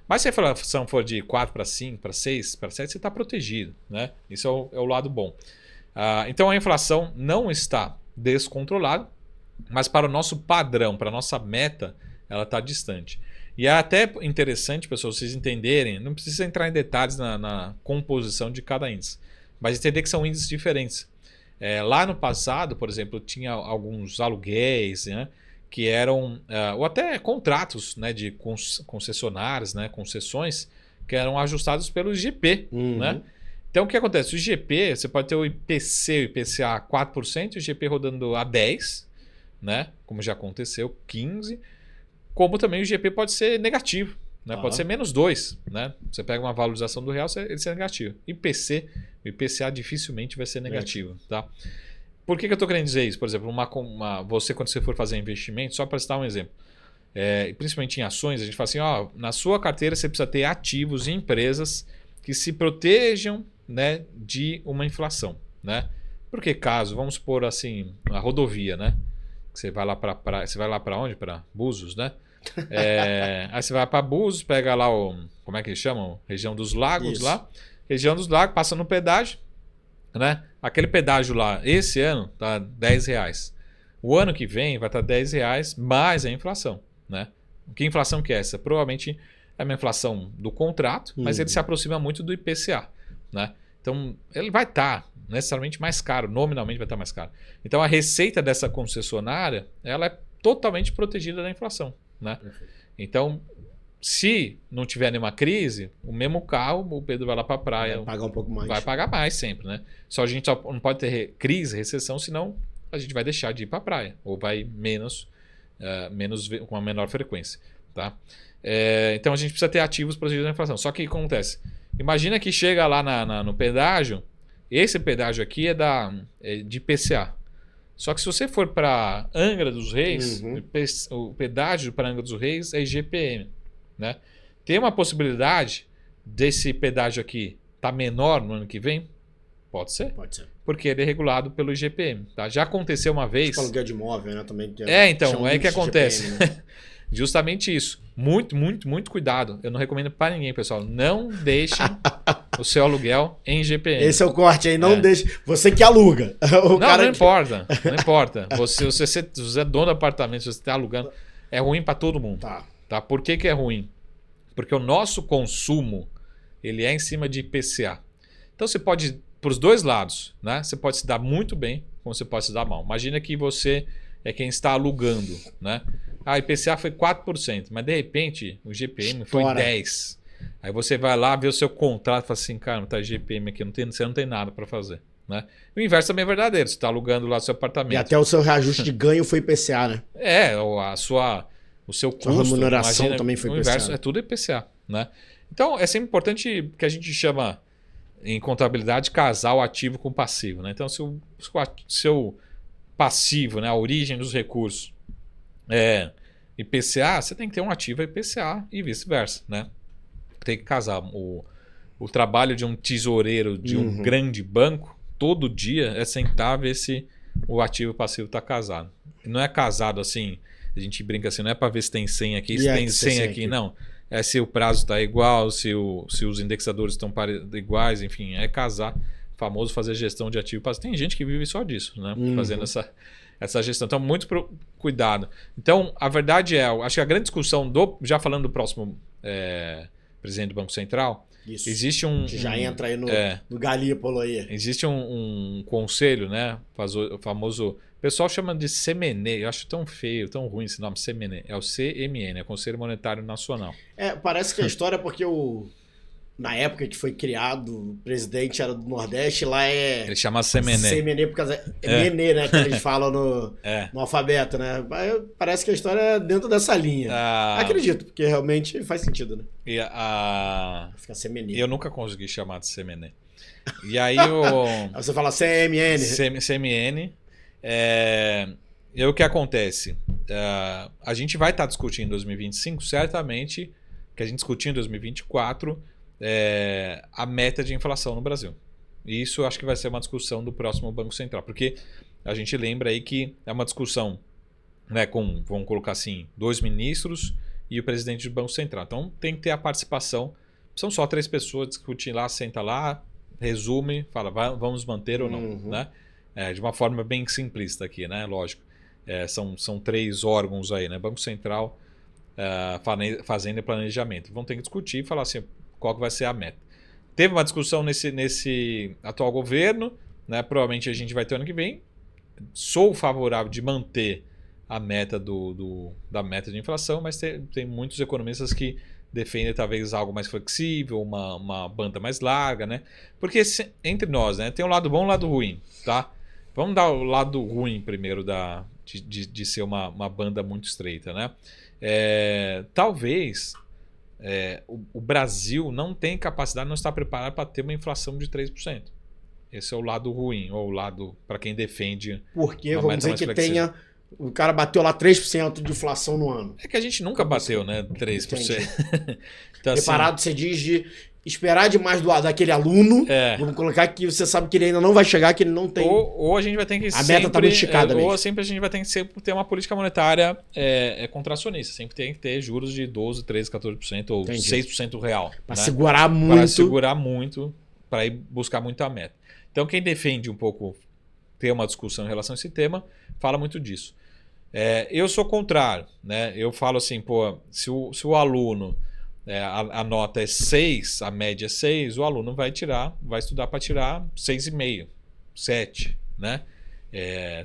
Mas se a inflação for de 4 para 5, para 6, para 7, você está protegido, né? Isso é o lado bom. Então a inflação não está descontrolada, mas para o nosso padrão, para a nossa meta, ela está distante. E é até interessante, pessoal, vocês entenderem, não precisa entrar em detalhes na composição de cada índice, mas entender que são índices diferentes. Lá no passado, por exemplo, tinha alguns aluguéis, né, que eram, ou até contratos, né, de concessionárias, né, concessões, que eram ajustados pelo IGP. Né? Então o que acontece? O IGP, você pode ter o IPC e o IPCA a 4%, o IGP rodando a 10%, né, como já aconteceu, 15%, como também o IGP pode ser negativo. Né? Pode ser menos 2. Né? Você pega uma valorização do real, ele é negativo. IPC, o IPCA dificilmente vai ser negativo. Tá? Por que eu estou querendo dizer isso? Por exemplo, você quando você for fazer investimento, só para citar um exemplo, principalmente em ações, a gente fala assim, na sua carteira você precisa ter ativos em empresas que se protejam, né, de uma inflação. Né? Porque caso, vamos supor assim, a rodovia, né? Você vai lá para onde? Para Búzios, né? Aí você vai para Búzios, pega lá como é que eles chamam? Região dos Lagos. Isso. Lá. Região dos Lagos, passa no pedágio, né? Aquele pedágio lá, esse ano, tá R$10. O ano que vem vai estar R$10 mais a inflação, né? Que inflação que é essa? Provavelmente é uma inflação do contrato, mas ele se aproxima muito do IPCA, né? Então ele vai estar necessariamente mais caro, nominalmente vai estar mais caro. Então a receita dessa concessionária, ela é totalmente protegida da inflação. Né? Então, se não tiver nenhuma crise, o mesmo carro, o Pedro vai lá para a praia. Vai pagar um pouco mais. Vai pagar mais sempre, né? Só a gente não pode ter crise, recessão, senão a gente vai deixar de ir para a praia. Ou vai menos com uma menor frequência. Tá? Então a gente precisa ter ativos protegidos da inflação. Só que o que acontece? Imagina que chega lá no pedágio, esse pedágio aqui é de IPCA. Só que se você for para Angra dos Reis, o pedágio para Angra dos Reis é IGPM. Né? Tem uma possibilidade desse pedágio aqui estar menor no ano que vem? Pode ser. Pode ser. Porque ele é regulado pelo IGPM. Tá? Já aconteceu uma vez... Tipo aluguel de imóvel, né? Também então, é que acontece. IGPM, né? Justamente isso. Muito, muito, muito cuidado. Eu não recomendo para ninguém, pessoal. Não deixem o seu aluguel em IGPM. Esse é o corte aí. Não deixe. Você que aluga. Não importa. Não importa. Você é dono do apartamento, se você está alugando, é ruim para todo mundo. Tá? Por que é ruim? Porque o nosso consumo ele é em cima de IPCA. Então você pode ir para os dois lados. Né? Você pode se dar muito bem, como você pode se dar mal. Imagina que você é quem está alugando. Né? A IPCA foi 4%, mas de repente o GPM foi 10%. Aí você vai lá ver o seu contrato e fala assim, cara, não tá GPM aqui, você não tem nada para fazer. Né? O inverso também é verdadeiro, você está alugando lá o seu apartamento. E até o seu reajuste de ganho foi IPCA, né? O seu custo. A remuneração também foi IPCA. O inverso é tudo IPCA. Né? Então é sempre importante que a gente chama em contabilidade casar o ativo com o passivo. Né? Então se o seu passivo, né, a origem dos recursos, IPCA, você tem que ter um ativo IPCA e vice-versa, né? Tem que casar. O trabalho de um tesoureiro de um grande banco, todo dia é sentar ver se o ativo e o passivo está casado. Não é casado assim, a gente brinca assim, não é para ver se tem 100 aqui, se tem 100 aqui, não. É se o prazo está igual, se os indexadores estão iguais, enfim, é casar. Famoso fazer gestão de ativo e passivo. Tem gente que vive só disso, né? Fazendo essa gestão. Então, muito cuidado. Então, a verdade acho que a grande discussão, já falando do próximo presidente do Banco Central, isso. Existe já entra aí no Galípolo aí. Existe um conselho, né? O famoso... O pessoal chama de CMN, eu acho tão feio, tão ruim esse nome, CMN. É o CMN, é o Conselho Monetário Nacional. Parece que a história é porque na época que foi criado, o presidente era do Nordeste, lá ele chama CMN. CMN por causa... Nenê, né? Que eles falam no alfabeto, né? Parece que a história é dentro dessa linha. Acredito, porque realmente faz sentido, né? Fica CMN. Eu nunca consegui chamar de CMN. E aí você fala CMN. CMN. E o que acontece? A gente vai estar discutindo em 2025, certamente, que a gente discutiu em 2024... a meta de inflação no Brasil. E isso eu acho que vai ser uma discussão do próximo Banco Central, porque a gente lembra aí que é uma discussão, né, vamos colocar assim, 2 ministros e o presidente do Banco Central. Então tem que ter a participação. São só 3 pessoas, discutem lá, senta lá, resume, fala, vamos manter ou não. Né? De uma forma bem simplista aqui, né? Lógico. São 3 órgãos aí, né? Banco Central, Fazenda e Planejamento. Vão ter que discutir e falar assim, qual que vai ser a meta. Teve uma discussão nesse atual governo, né? Provavelmente a gente vai ter ano que vem. Sou favorável de manter a meta da meta de inflação, mas tem muitos economistas que defendem talvez algo mais flexível, uma banda mais larga, né? Porque entre nós, né, tem um lado bom e um lado ruim, tá? Vamos dar o lado ruim primeiro de ser uma banda muito estreita, né? Talvez o Brasil não tem capacidade, não está preparado para ter uma inflação de 3%. Esse é o lado ruim, ou o lado para quem defende. Porque vamos dizer que flexível. O cara bateu lá 3% de inflação no ano. É que a gente nunca bateu, né? 3%. Então, preparado, assim, você diz de esperar demais daquele aluno. Vamos colocar que você sabe que ele ainda não vai chegar, que ele não tem. Ou a gente vai ter que a meta está muito esticada mesmo. Ou sempre a gente vai ter que ter uma política monetária contracionista. Sempre tem que ter juros de 12%, 13%, 14% ou 6% real. Para segurar muito. Para segurar muito, para ir buscar muito a meta. Então, quem defende um pouco ter uma discussão em relação a esse tema, fala muito disso. Eu sou contrário, né? Eu falo assim, pô, se o aluno, a nota é 6, a média é 6, o aluno vai estudar para tirar 6,5, 7, né?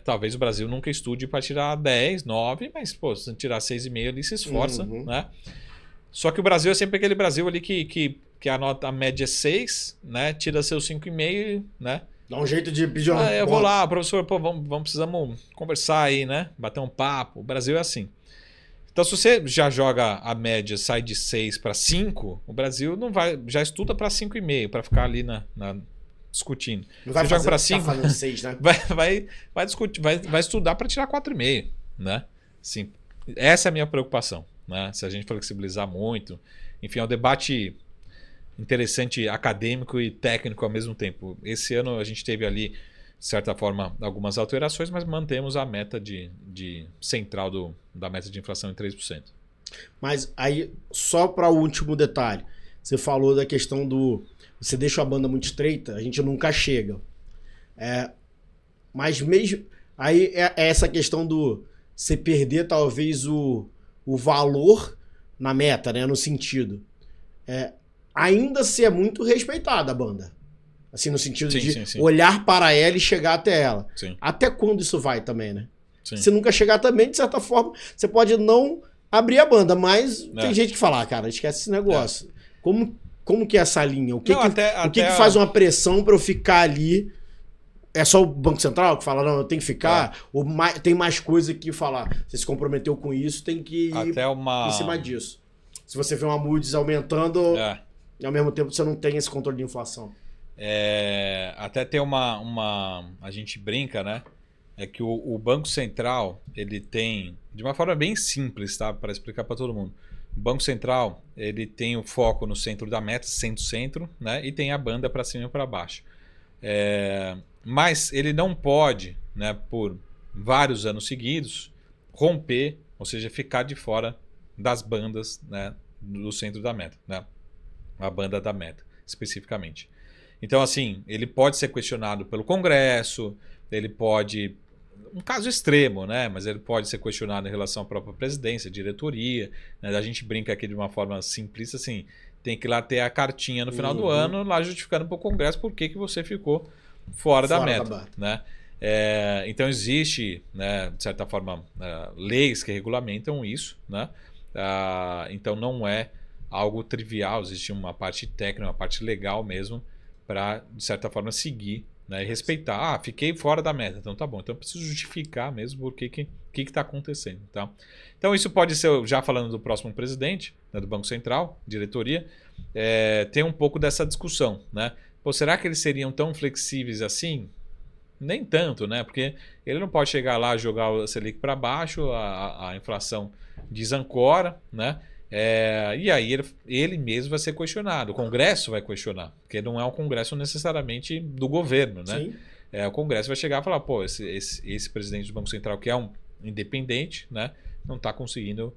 Talvez o Brasil nunca estude para tirar 10, 9, mas pô, se tirar 6,5 ele se esforça, né? Só que o Brasil é sempre aquele Brasil ali que a média é 6, né? Tira seus 5,5, né? Dá um jeito de pedir eu vou lá, professor, pô, precisamos conversar aí, né? Bater um papo. O Brasil é assim. Então, se você já joga a média, sai de 6 para 5, o Brasil não vai, já estuda para 5,5, para ficar ali discutindo. Não vai você joga para 5, fazendo 6, né? vai discutir, vai estudar para tirar 4,5, né? Sim. Essa é a minha preocupação, né? Se a gente flexibilizar muito, enfim, é um debate interessante, acadêmico e técnico ao mesmo tempo. Esse ano a gente teve ali, de certa forma, algumas alterações, mas mantemos a meta de central da meta de inflação em 3%. Mas aí, só para o último detalhe, você falou da questão você deixa a banda muito estreita, a gente nunca chega. Mas mesmo... Aí é essa questão você perder talvez o valor na meta, né? No sentido... ainda se é muito respeitada a banda. Assim, no sentido de olhar para ela e chegar até ela. Sim. Até quando isso vai também, né? Sim. Se nunca chegar também, de certa forma, você pode não abrir a banda, mas tem gente que fala, cara, esquece esse negócio. Como que é essa linha? O que faz uma pressão para eu ficar ali? É só o Banco Central que fala, não, eu tenho que ficar? Ou tem mais coisa que falar? Você se comprometeu com isso, tem que ir em cima disso. Se você vê uma Moody's aumentando... E ao mesmo tempo você não tem esse controle de inflação. Até tem a gente brinca, né? É que o Banco Central, ele tem, de uma forma bem simples, tá? Para explicar para todo mundo. O Banco Central, ele tem o foco no centro da meta, centro, né? E tem a banda para cima e para baixo. Mas ele não pode, né, por vários anos seguidos, romper, ou seja, ficar de fora das bandas, né, do centro da meta, né? A banda da meta, especificamente. Então, assim, ele pode ser questionado pelo Congresso, ele pode... Um caso extremo, né? Mas ele pode ser questionado em relação à própria presidência, diretoria. Né? A gente brinca aqui de uma forma simplista, assim, tem que ir lá ter a cartinha no final do ano, lá justificando para o Congresso por que você ficou fora da meta. Né? Então, existe, né, de certa forma, leis que regulamentam isso. Né? Então, não é algo trivial, existe uma parte técnica, uma parte legal mesmo, para, de certa forma, seguir, né, e respeitar. Fiquei fora da meta, então tá bom. Então eu preciso justificar mesmo por que está acontecendo. Tá? Então isso pode ser, já falando do próximo presidente, né, do Banco Central, diretoria, tem um pouco dessa discussão. Né? Pô, será que eles seriam tão flexíveis assim? Nem tanto, né? Porque ele não pode chegar lá, jogar o Selic para baixo, a inflação desancora, né? E aí ele mesmo vai ser questionado, o Congresso vai questionar, porque não é um Congresso necessariamente do governo, né? O Congresso vai chegar e falar, pô, esse presidente do Banco Central, que é um independente, né, não está conseguindo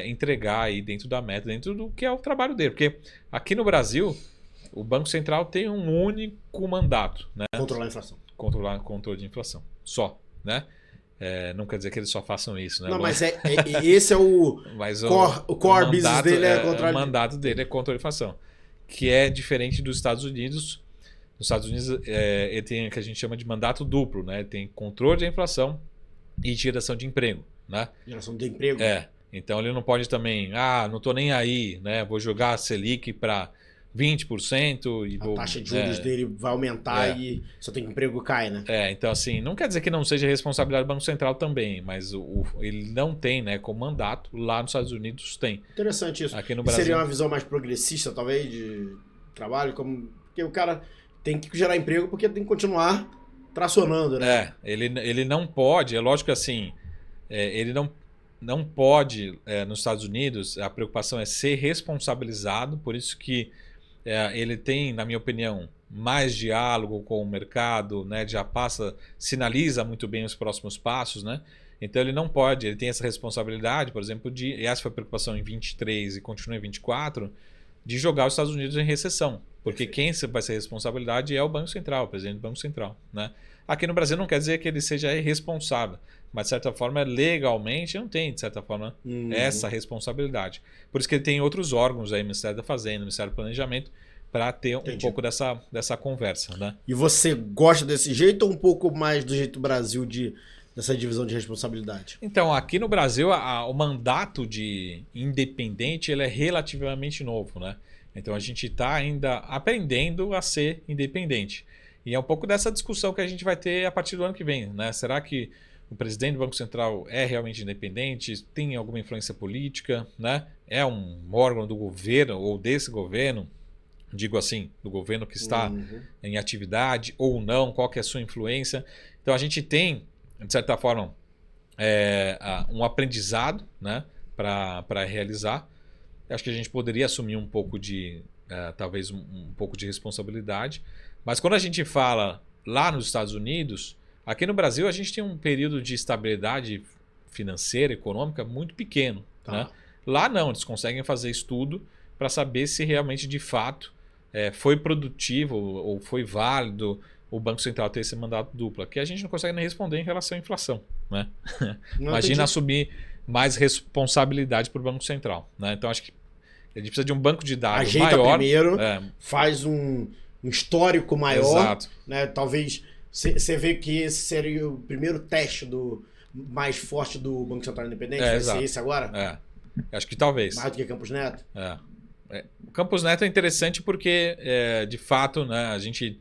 entregar aí dentro da meta, dentro do que é o trabalho dele. Porque aqui no Brasil, o Banco Central tem um único mandato, né? Controlar a inflação. Controlar o controle de inflação. Só, né? Não quer dizer que eles só façam isso, né? Não, mas esse é o mas o core business dele o mandato dele é controle de inflação, que é diferente dos Estados Unidos. Nos Estados Unidos ele tem o que a gente chama de mandato duplo, né? Tem controle da inflação e geração de emprego, né? Geração de emprego. Então ele não pode também, não estou nem aí, né? Vou jogar a Selic para 20% e a taxa de juros dele vai aumentar e só tem que emprego cai, né? Então assim, não quer dizer que não seja responsabilidade do Banco Central também, mas ele não tem, né, como mandato, lá nos Estados Unidos tem. Interessante isso. Aqui no Brasil seria uma visão mais progressista, talvez, de trabalho, porque o cara tem que gerar emprego porque tem que continuar tracionando, né? Ele não pode, é lógico que assim, ele não pode, nos Estados Unidos, a preocupação é ser responsabilizado, por isso que ele tem, na minha opinião, mais diálogo com o mercado, né? Sinaliza muito bem os próximos passos, né? Então ele não pode, ele tem essa responsabilidade, por exemplo, e essa foi a preocupação em 23 e continua em 24, de jogar os Estados Unidos em recessão. Porque quem vai ser a responsabilidade é o Banco Central, o presidente do Banco Central, né? Aqui no Brasil não quer dizer que ele seja irresponsável, mas de certa forma, legalmente, não tem, de certa forma, essa responsabilidade. Por isso que ele tem outros órgãos aí, Ministério da Fazenda, Ministério do Planejamento, para ter um pouco dessa conversa, né? E você gosta desse jeito ou um pouco mais do jeito Brasil dessa divisão de responsabilidade? Então, aqui no Brasil, o mandato de independente ele é relativamente novo, né? Então a gente está ainda aprendendo a ser independente. E é um pouco dessa discussão que a gente vai ter a partir do ano que vem, né? Será que o presidente do Banco Central é realmente independente? Tem alguma influência política, né? É um órgão do governo ou desse governo, digo assim, do governo que está em atividade ou não? Qual que é a sua influência? Então a gente tem, de certa forma, um aprendizado, né, para realizar. Acho que a gente poderia assumir um pouco talvez um pouco de responsabilidade. Mas quando a gente fala lá nos Estados Unidos, aqui no Brasil a gente tem um período de estabilidade financeira, econômica muito pequeno. Né? Lá não, eles conseguem fazer estudo para saber se realmente de fato foi produtivo ou foi válido o Banco Central ter esse mandato duplo. Aqui a gente não consegue nem responder em relação à inflação. Né? Imagina assumir mais responsabilidade para o Banco Central. Né? Então acho que a gente precisa de um banco de dados maior. Primeiro, faz um histórico maior. Exato. Né? Talvez você vê que esse seria o primeiro teste mais forte do Banco Central Independente. Vai ser esse agora? Acho que talvez. Mais do que Campos Neto? O Campos Neto é interessante porque, de fato, né, a gente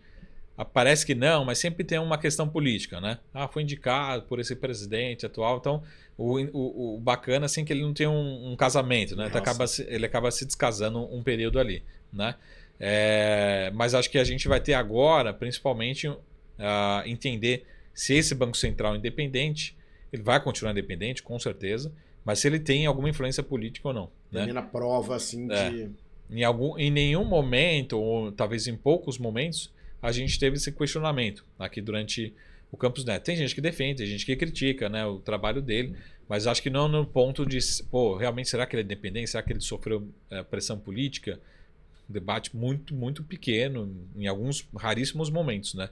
parece que não, mas sempre tem uma questão política. Né? Foi indicado por esse presidente atual. Então, o bacana assim, que ele não tem um casamento. Né? Então, ele acaba se descasando um período ali. Né? Mas acho que a gente vai ter agora, principalmente, entender se esse Banco Central independente, ele vai continuar independente, com certeza, mas se ele tem alguma influência política ou não. Né? Na prova, assim, de... Em nenhum momento, ou talvez em poucos momentos, a gente teve esse questionamento aqui durante o Campos Neto. Tem gente que defende, tem gente que critica, né, o trabalho dele, mas acho que não no ponto de, realmente será que ele é independente? Será que ele sofreu pressão política? Debate muito, muito pequeno, em alguns raríssimos momentos, né?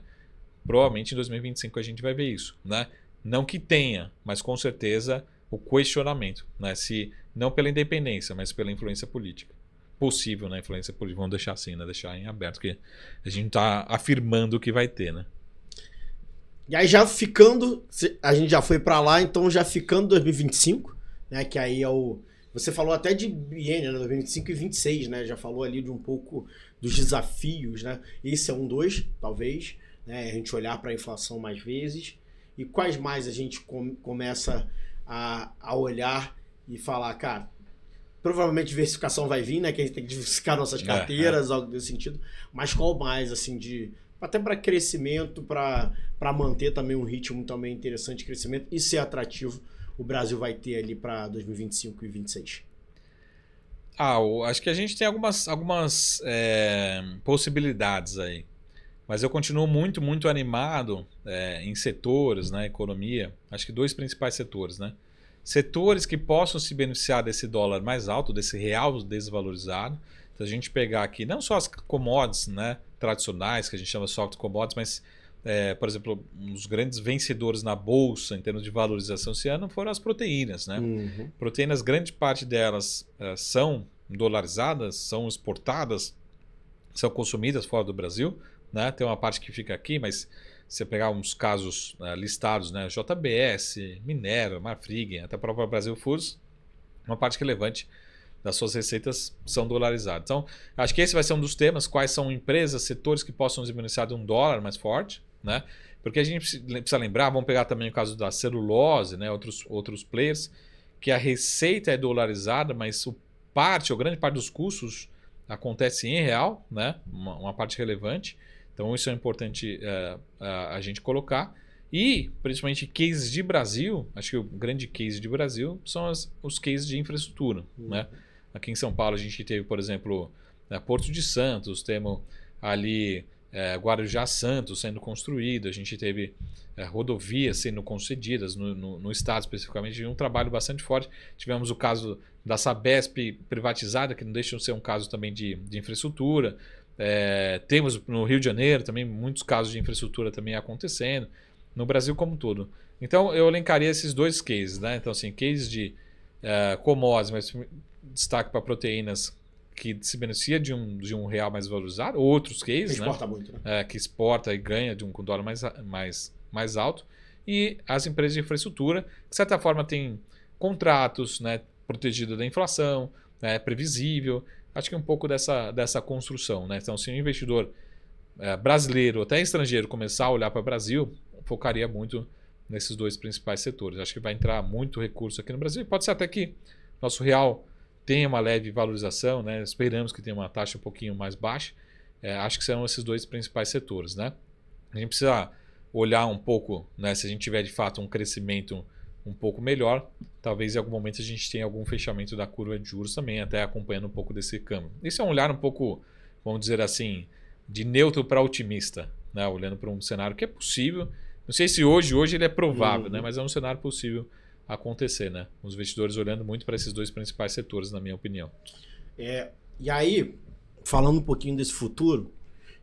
Provavelmente em 2025 a gente vai ver isso, né? Não que tenha, mas com certeza o questionamento, né? Se não pela independência, mas pela influência política. Possível, né? Influência política. Vamos deixar assim, né? Deixar em aberto, porque a gente está afirmando que vai ter, né? E aí já ficando, a gente já foi para lá, então já ficando 2025, né? Que aí é o... Você falou até de biênio, né? 2025 e 2026, né? Já falou ali de um pouco dos desafios, né? Esse é dos, talvez, né? A gente olhar para a inflação mais vezes. E quais mais a gente começa a olhar e falar, cara, provavelmente diversificação vai vir, né? Que a gente tem que diversificar nossas carteiras, algo desse sentido. Mas qual mais, assim, até para crescimento, para manter também um ritmo também interessante de crescimento e ser atrativo, o Brasil vai ter ali para 2025 e 2026? Acho que a gente tem algumas possibilidades aí. Mas eu continuo muito, muito animado em setores, né, economia. Acho que 2 principais setores, né? setores que possam se beneficiar desse dólar mais alto, desse real desvalorizado. Então, a gente pegar aqui não só as commodities, né, tradicionais, que a gente chama de soft commodities, mas, por exemplo, os grandes vencedores na bolsa em termos de valorização esse ano foram as proteínas. Né? Proteínas, grande parte delas são dolarizadas, são exportadas, são consumidas fora do Brasil. Né? Tem uma parte que fica aqui, mas se você pegar uns casos listados, né? JBS, Minerva, Marfrig, até a própria Brasil Foods, uma parte relevante das suas receitas são dolarizadas. Então, acho que esse vai ser um dos temas, quais são empresas, setores que possam se beneficiar de um dólar mais forte, né? Porque a gente precisa lembrar, vamos pegar também o caso da celulose, né? Outros players, que a receita é dolarizada, mas ou grande parte dos custos acontece em real, né? Uma parte relevante. Então, isso é importante a gente colocar. E, principalmente, cases de Brasil, acho que o grande case de Brasil são os cases de infraestrutura. Né? Aqui em São Paulo, a gente teve, por exemplo, Porto de Santos, temos ali Guarujá Santos sendo construído, a gente teve rodovias sendo concedidas no estado especificamente, um trabalho bastante forte. Tivemos o caso da Sabesp privatizada, que não deixa de ser um caso também de infraestrutura. Temos no Rio de Janeiro também muitos casos de infraestrutura também acontecendo, no Brasil como um todo. Então eu elencaria esses dois cases, né? Então, assim, cases de commodities, mas destaque para proteínas que se beneficia de um real mais valorizado, outros cases, exporta, né? muito, né? Que exporta e ganha com dólar mais alto, e as empresas de infraestrutura, que de certa forma têm contratos, né, protegidos da inflação, previsível. Acho que é um pouco dessa construção. Né? Então, se o investidor brasileiro, até estrangeiro, começar a olhar para o Brasil, focaria muito nesses dois principais setores. Acho que vai entrar muito recurso aqui no Brasil. Pode ser até que nosso real tenha uma leve valorização, né? Esperamos que tenha uma taxa um pouquinho mais baixa. Acho que serão esses dois principais setores. Né? A gente precisa olhar um pouco, né? Se a gente tiver de fato um crescimento um pouco melhor, talvez em algum momento a gente tenha algum fechamento da curva de juros também, até acompanhando um pouco desse câmbio. Isso é um olhar um pouco, vamos dizer assim, de neutro para otimista, né? Olhando para um cenário que é possível. Não sei se hoje ele é provável, né? Mas é um cenário possível acontecer. Né? Os investidores olhando muito para esses dois principais setores, na minha opinião. E aí, falando um pouquinho desse futuro,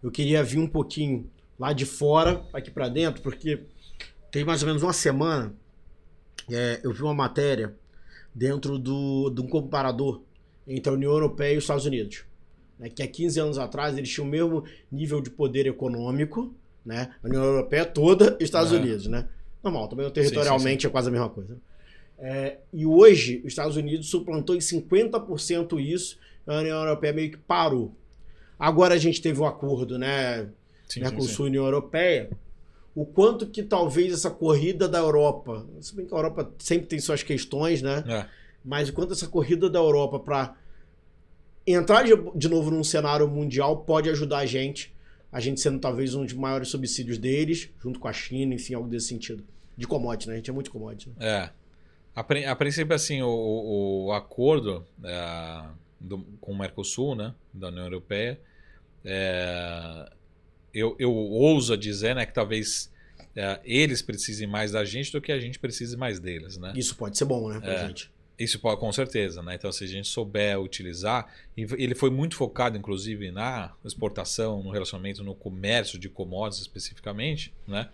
eu queria vir um pouquinho lá de fora, aqui para dentro, porque tem mais ou menos uma semana eu vi uma matéria dentro de um comparador entre a União Europeia e os Estados Unidos. Né, que há 15 anos atrás eles tinham o mesmo nível de poder econômico, né? A União Europeia toda e os Estados Unidos. Né? Normal, também territorialmente sim. É quase a mesma coisa. E hoje os Estados Unidos suplantou em 50% isso, a União Europeia meio que parou. Agora a gente teve um acordo, né? Mercosul e União Europeia. O quanto que talvez essa corrida da Europa, se bem que a Europa sempre tem suas questões, né? Mas o quanto essa corrida da Europa para entrar de novo num cenário mundial pode ajudar a gente sendo talvez um dos maiores subsídios deles, junto com a China, enfim, algo desse sentido. De commodity, né? A gente é muito commodity. Né? A princípio, assim, o acordo com o Mercosul, né, da União Europeia, eu ouso dizer, né, que talvez eles precisem mais da gente do que a gente precise mais deles. Né? Isso pode ser bom, né, pra gente. Isso pode, com certeza. Né? Então, se a gente souber utilizar, ele foi muito focado, inclusive, na exportação, no relacionamento, no comércio de commodities especificamente. Né?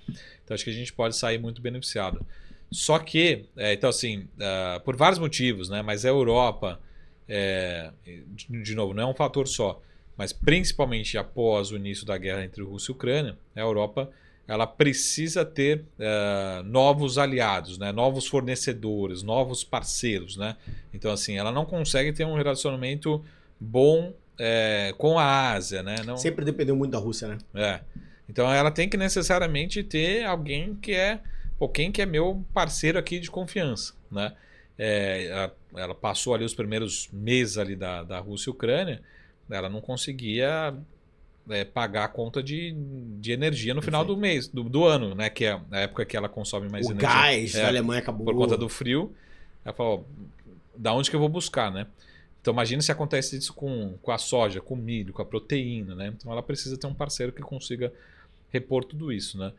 Então, acho que a gente pode sair muito beneficiado. Só que, então assim, por vários motivos, né? Mas a Europa, de novo, não é um fator só, mas principalmente após o início da guerra entre Rússia e Ucrânia, a Europa ela precisa ter novos aliados, né? Novos fornecedores, novos parceiros. Né? Então, assim, ela não consegue ter um relacionamento bom com a Ásia. Né? Não... Sempre dependeu muito da Rússia, né? Então, ela tem que necessariamente ter alguém que quem que é meu parceiro aqui de confiança. Né? Ela passou ali os primeiros meses ali da Rússia e Ucrânia, ela não conseguia pagar a conta de energia no final do mês, do ano, né? Que é a época que ela consome mais energia. O gás da Alemanha acabou. Por conta do frio. Ela falou, da onde que eu vou buscar, né? Então imagina se acontece isso com a soja, com o milho, com a proteína, né? Então ela precisa ter um parceiro que consiga repor tudo isso, né?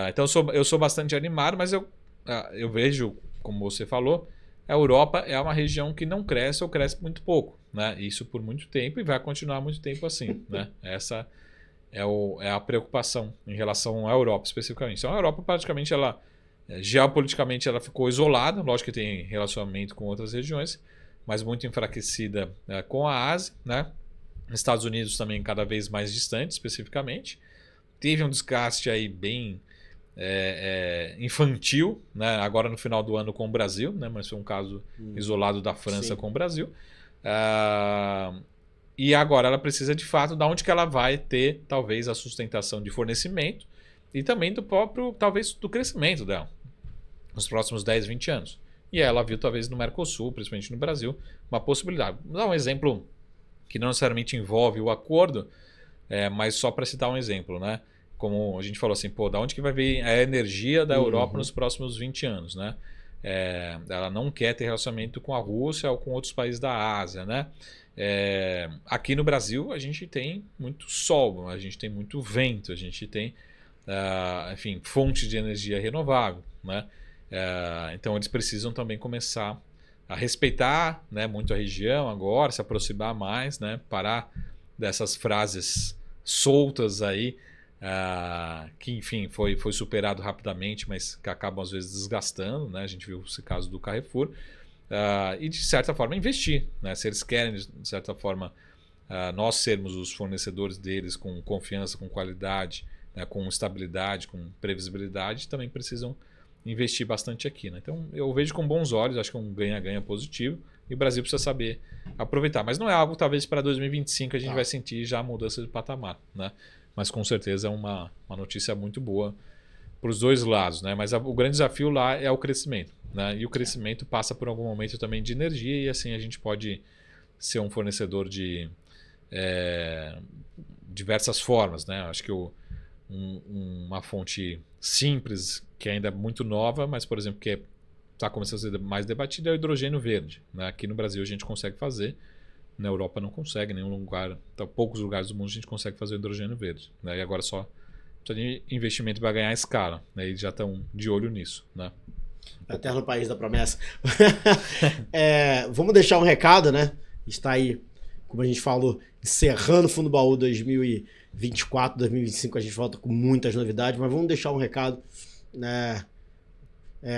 Então eu sou bastante animado, mas eu vejo, como você falou, a Europa é uma região que não cresce ou cresce muito pouco, né? Isso por muito tempo e vai continuar muito tempo assim, né? Essa é a preocupação em relação à Europa especificamente. Então a Europa praticamente geopoliticamente ela ficou isolada, lógico que tem relacionamento com outras regiões, mas muito enfraquecida com a Ásia, né? Estados Unidos também cada vez mais distante especificamente. Teve um desgaste aí bem infantil, né? Agora no final do ano com o Brasil, né? Mas foi um caso isolado da França com o Brasil. E agora ela precisa de fato de onde que ela vai ter talvez a sustentação de fornecimento e também do próprio, talvez, do crescimento dela nos próximos 10, 20 anos. E ela viu talvez no Mercosul, principalmente no Brasil, uma possibilidade. Vou dar um exemplo que não necessariamente envolve o acordo, mas só para citar um exemplo, né? Como a gente falou assim, da onde que vai vir a energia da Europa nos próximos 20 anos, né? Ela não quer ter relacionamento com a Rússia ou com outros países da Ásia, né? Aqui no Brasil a gente tem muito sol, a gente tem muito vento, a gente tem, enfim, fontes de energia renovável, né? Então eles precisam também começar a respeitar, né, muito a região agora, se aproximar mais, né? Parar dessas frases soltas aí, que enfim foi superado rapidamente, mas que acabam às vezes desgastando, né? A gente viu esse caso do Carrefour. E de certa forma investir, né? Se eles querem de certa forma nós sermos os fornecedores deles com confiança, com qualidade, né? Com estabilidade, com previsibilidade, também precisam investir bastante aqui, né? Então eu vejo com bons olhos, acho que é um ganha-ganha positivo e o Brasil precisa saber aproveitar, mas não é algo talvez para 2025 a gente vai sentir já a mudança de patamar, né? Mas com certeza é uma notícia muito boa para os dois lados, né? Mas o grande desafio lá é o crescimento, né? E o crescimento passa por algum momento também de energia e assim a gente pode ser um fornecedor de diversas formas, né? Acho que uma fonte simples que ainda é muito nova, mas por exemplo que está começando a ser mais debatida é o hidrogênio verde, né? Aqui no Brasil a gente consegue fazer, na Europa não consegue, nenhum lugar, poucos lugares do mundo a gente consegue fazer o hidrogênio verde, né? E agora só de investimento para ganhar escala, né? E já estão de olho nisso, né? Eterno país da promessa. Vamos deixar um recado, né? Está aí, como a gente falou, encerrando o Fundo Baú 2024, 2025, a gente volta com muitas novidades, mas vamos deixar um recado, né,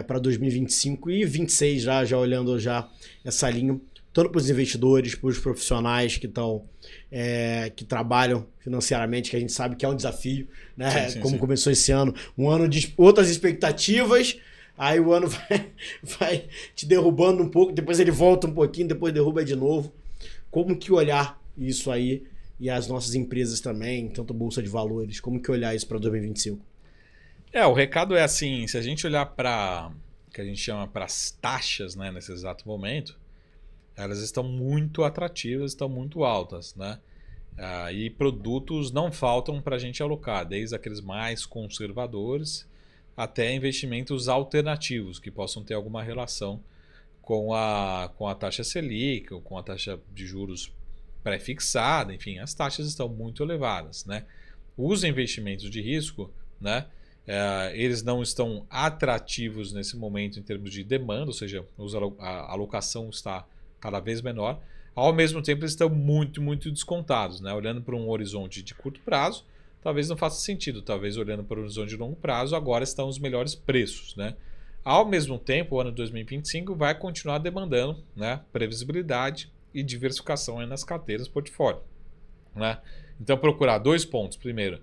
para 2025 e 2026 já olhando já essa linha, tanto para os investidores, para os profissionais que estão que trabalham financeiramente, que a gente sabe que é um desafio, né? Sim, como começou esse ano, um ano de outras expectativas, aí o ano vai te derrubando um pouco, depois ele volta um pouquinho, depois derruba de novo. Como que olhar isso aí e as nossas empresas também, tanto Bolsa de Valores, como que olhar isso para 2025? O recado é assim, se a gente olhar para o que a gente chama para as taxas, né, nesse exato momento, elas estão muito atrativas, estão muito altas, né? E produtos não faltam para a gente alocar, desde aqueles mais conservadores até investimentos alternativos que possam ter alguma relação com a taxa Selic ou com a taxa de juros pré-fixada, enfim, as taxas estão muito elevadas, né? Os investimentos de risco, né? Eles não estão atrativos nesse momento em termos de demanda, ou seja, a alocação está cada vez menor. Ao mesmo tempo, eles estão muito, muito descontados, né? Olhando para um horizonte de curto prazo, talvez não faça sentido. Talvez olhando para um horizonte de longo prazo, agora estão os melhores preços, né? Ao mesmo tempo, o ano de 2025 vai continuar demandando, né, previsibilidade e diversificação aí nas carteiras portfólio, né? Então, procurar 2 pontos. Primeiro,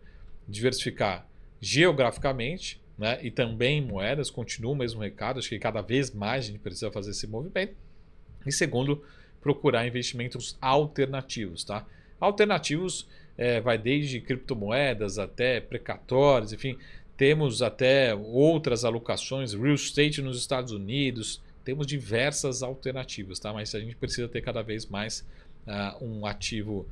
diversificar geograficamente, né, e também em moedas. Continua o mesmo recado. Acho que cada vez mais a gente precisa fazer esse movimento. E segundo, procurar investimentos alternativos, tá? Alternativos vai desde criptomoedas até precatórios, enfim, temos até outras alocações, real estate nos Estados Unidos, temos diversas alternativas, tá? Mas a gente precisa ter cada vez mais um ativo,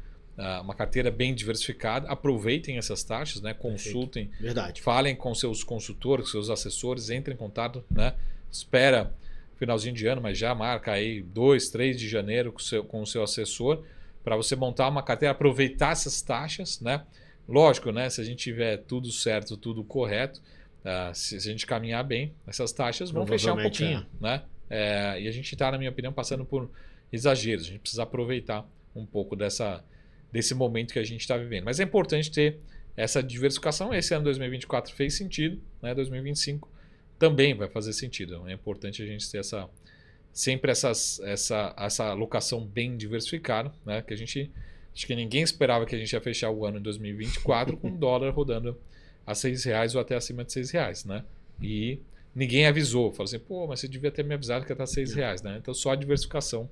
uma carteira bem diversificada. Aproveitem essas taxas, né? Consultem, verdade, falem com seus consultores, seus assessores, entrem em contato, né? Espera finalzinho de ano, mas já marca aí 2, 3 de janeiro com o seu assessor para você montar uma carteira, aproveitar essas taxas, né? Lógico, né? Se a gente tiver tudo certo, tudo correto, se a gente caminhar bem, essas taxas vão fechar um pouquinho, né? E a gente está, na minha opinião, passando por exageros. A gente precisa aproveitar um pouco desse momento que a gente está vivendo. Mas é importante ter essa diversificação. Esse ano 2024 fez sentido, né? 2025 também vai fazer sentido. É importante a gente ter sempre essa alocação bem diversificada, né? Que acho que ninguém esperava que a gente ia fechar o ano em 2024 com o dólar rodando a R$6 ou até acima de R$6, né? E ninguém avisou. Falou assim, pô, mas você devia ter me avisado que ia estar R$6, né? Então só a diversificação.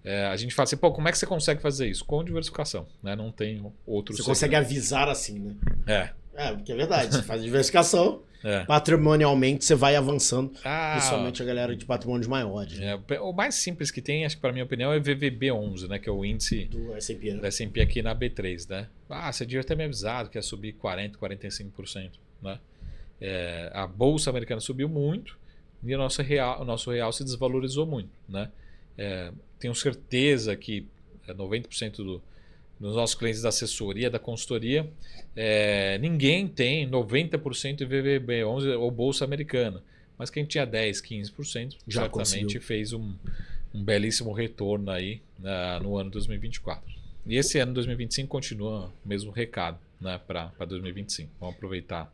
A gente fala assim, pô, como é que você consegue fazer isso? Com diversificação, né? Não tem outro Você consegue avisar assim, né? Porque é verdade. Você faz a diversificação, patrimonialmente você vai avançando, principalmente a galera de patrimônios maiores. Né? O mais simples que tem, acho que para minha opinião, é VVB11, né? Que é o índice do S&P, né? da S&P aqui na B3, né? Você devia ter me avisado que ia subir 40%, 45%, né? A Bolsa Americana subiu muito e o nosso real se desvalorizou muito, né? Tenho certeza que 90% dos nossos clientes da assessoria, da consultoria, ninguém tem 90% de VVB11 ou Bolsa Americana. Mas quem tinha 10%, 15% já certamente conseguiu. Fez um belíssimo retorno aí no ano 2024. E esse ano 2025 continua o mesmo recado, né, para 2025. Vamos aproveitar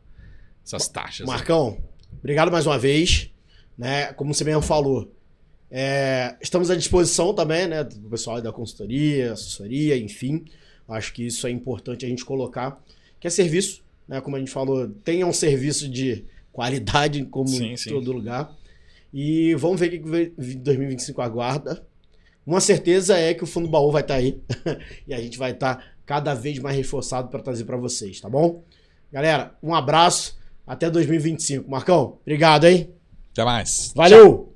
essas taxas. Marcão, obrigado mais uma vez. Né? Como você mesmo falou, estamos à disposição também, né, do pessoal da consultoria, assessoria, enfim. Acho que isso é importante a gente colocar, que é serviço, né, como a gente falou, tenha um serviço de qualidade como em todo lugar. E vamos ver o que 2025 aguarda. Uma certeza é que o Fundo Baú vai estar aí e a gente vai estar cada vez mais reforçado para trazer para vocês, tá bom? Galera, um abraço, até 2025. Marcão, obrigado, hein? Até mais. Valeu! Tchau.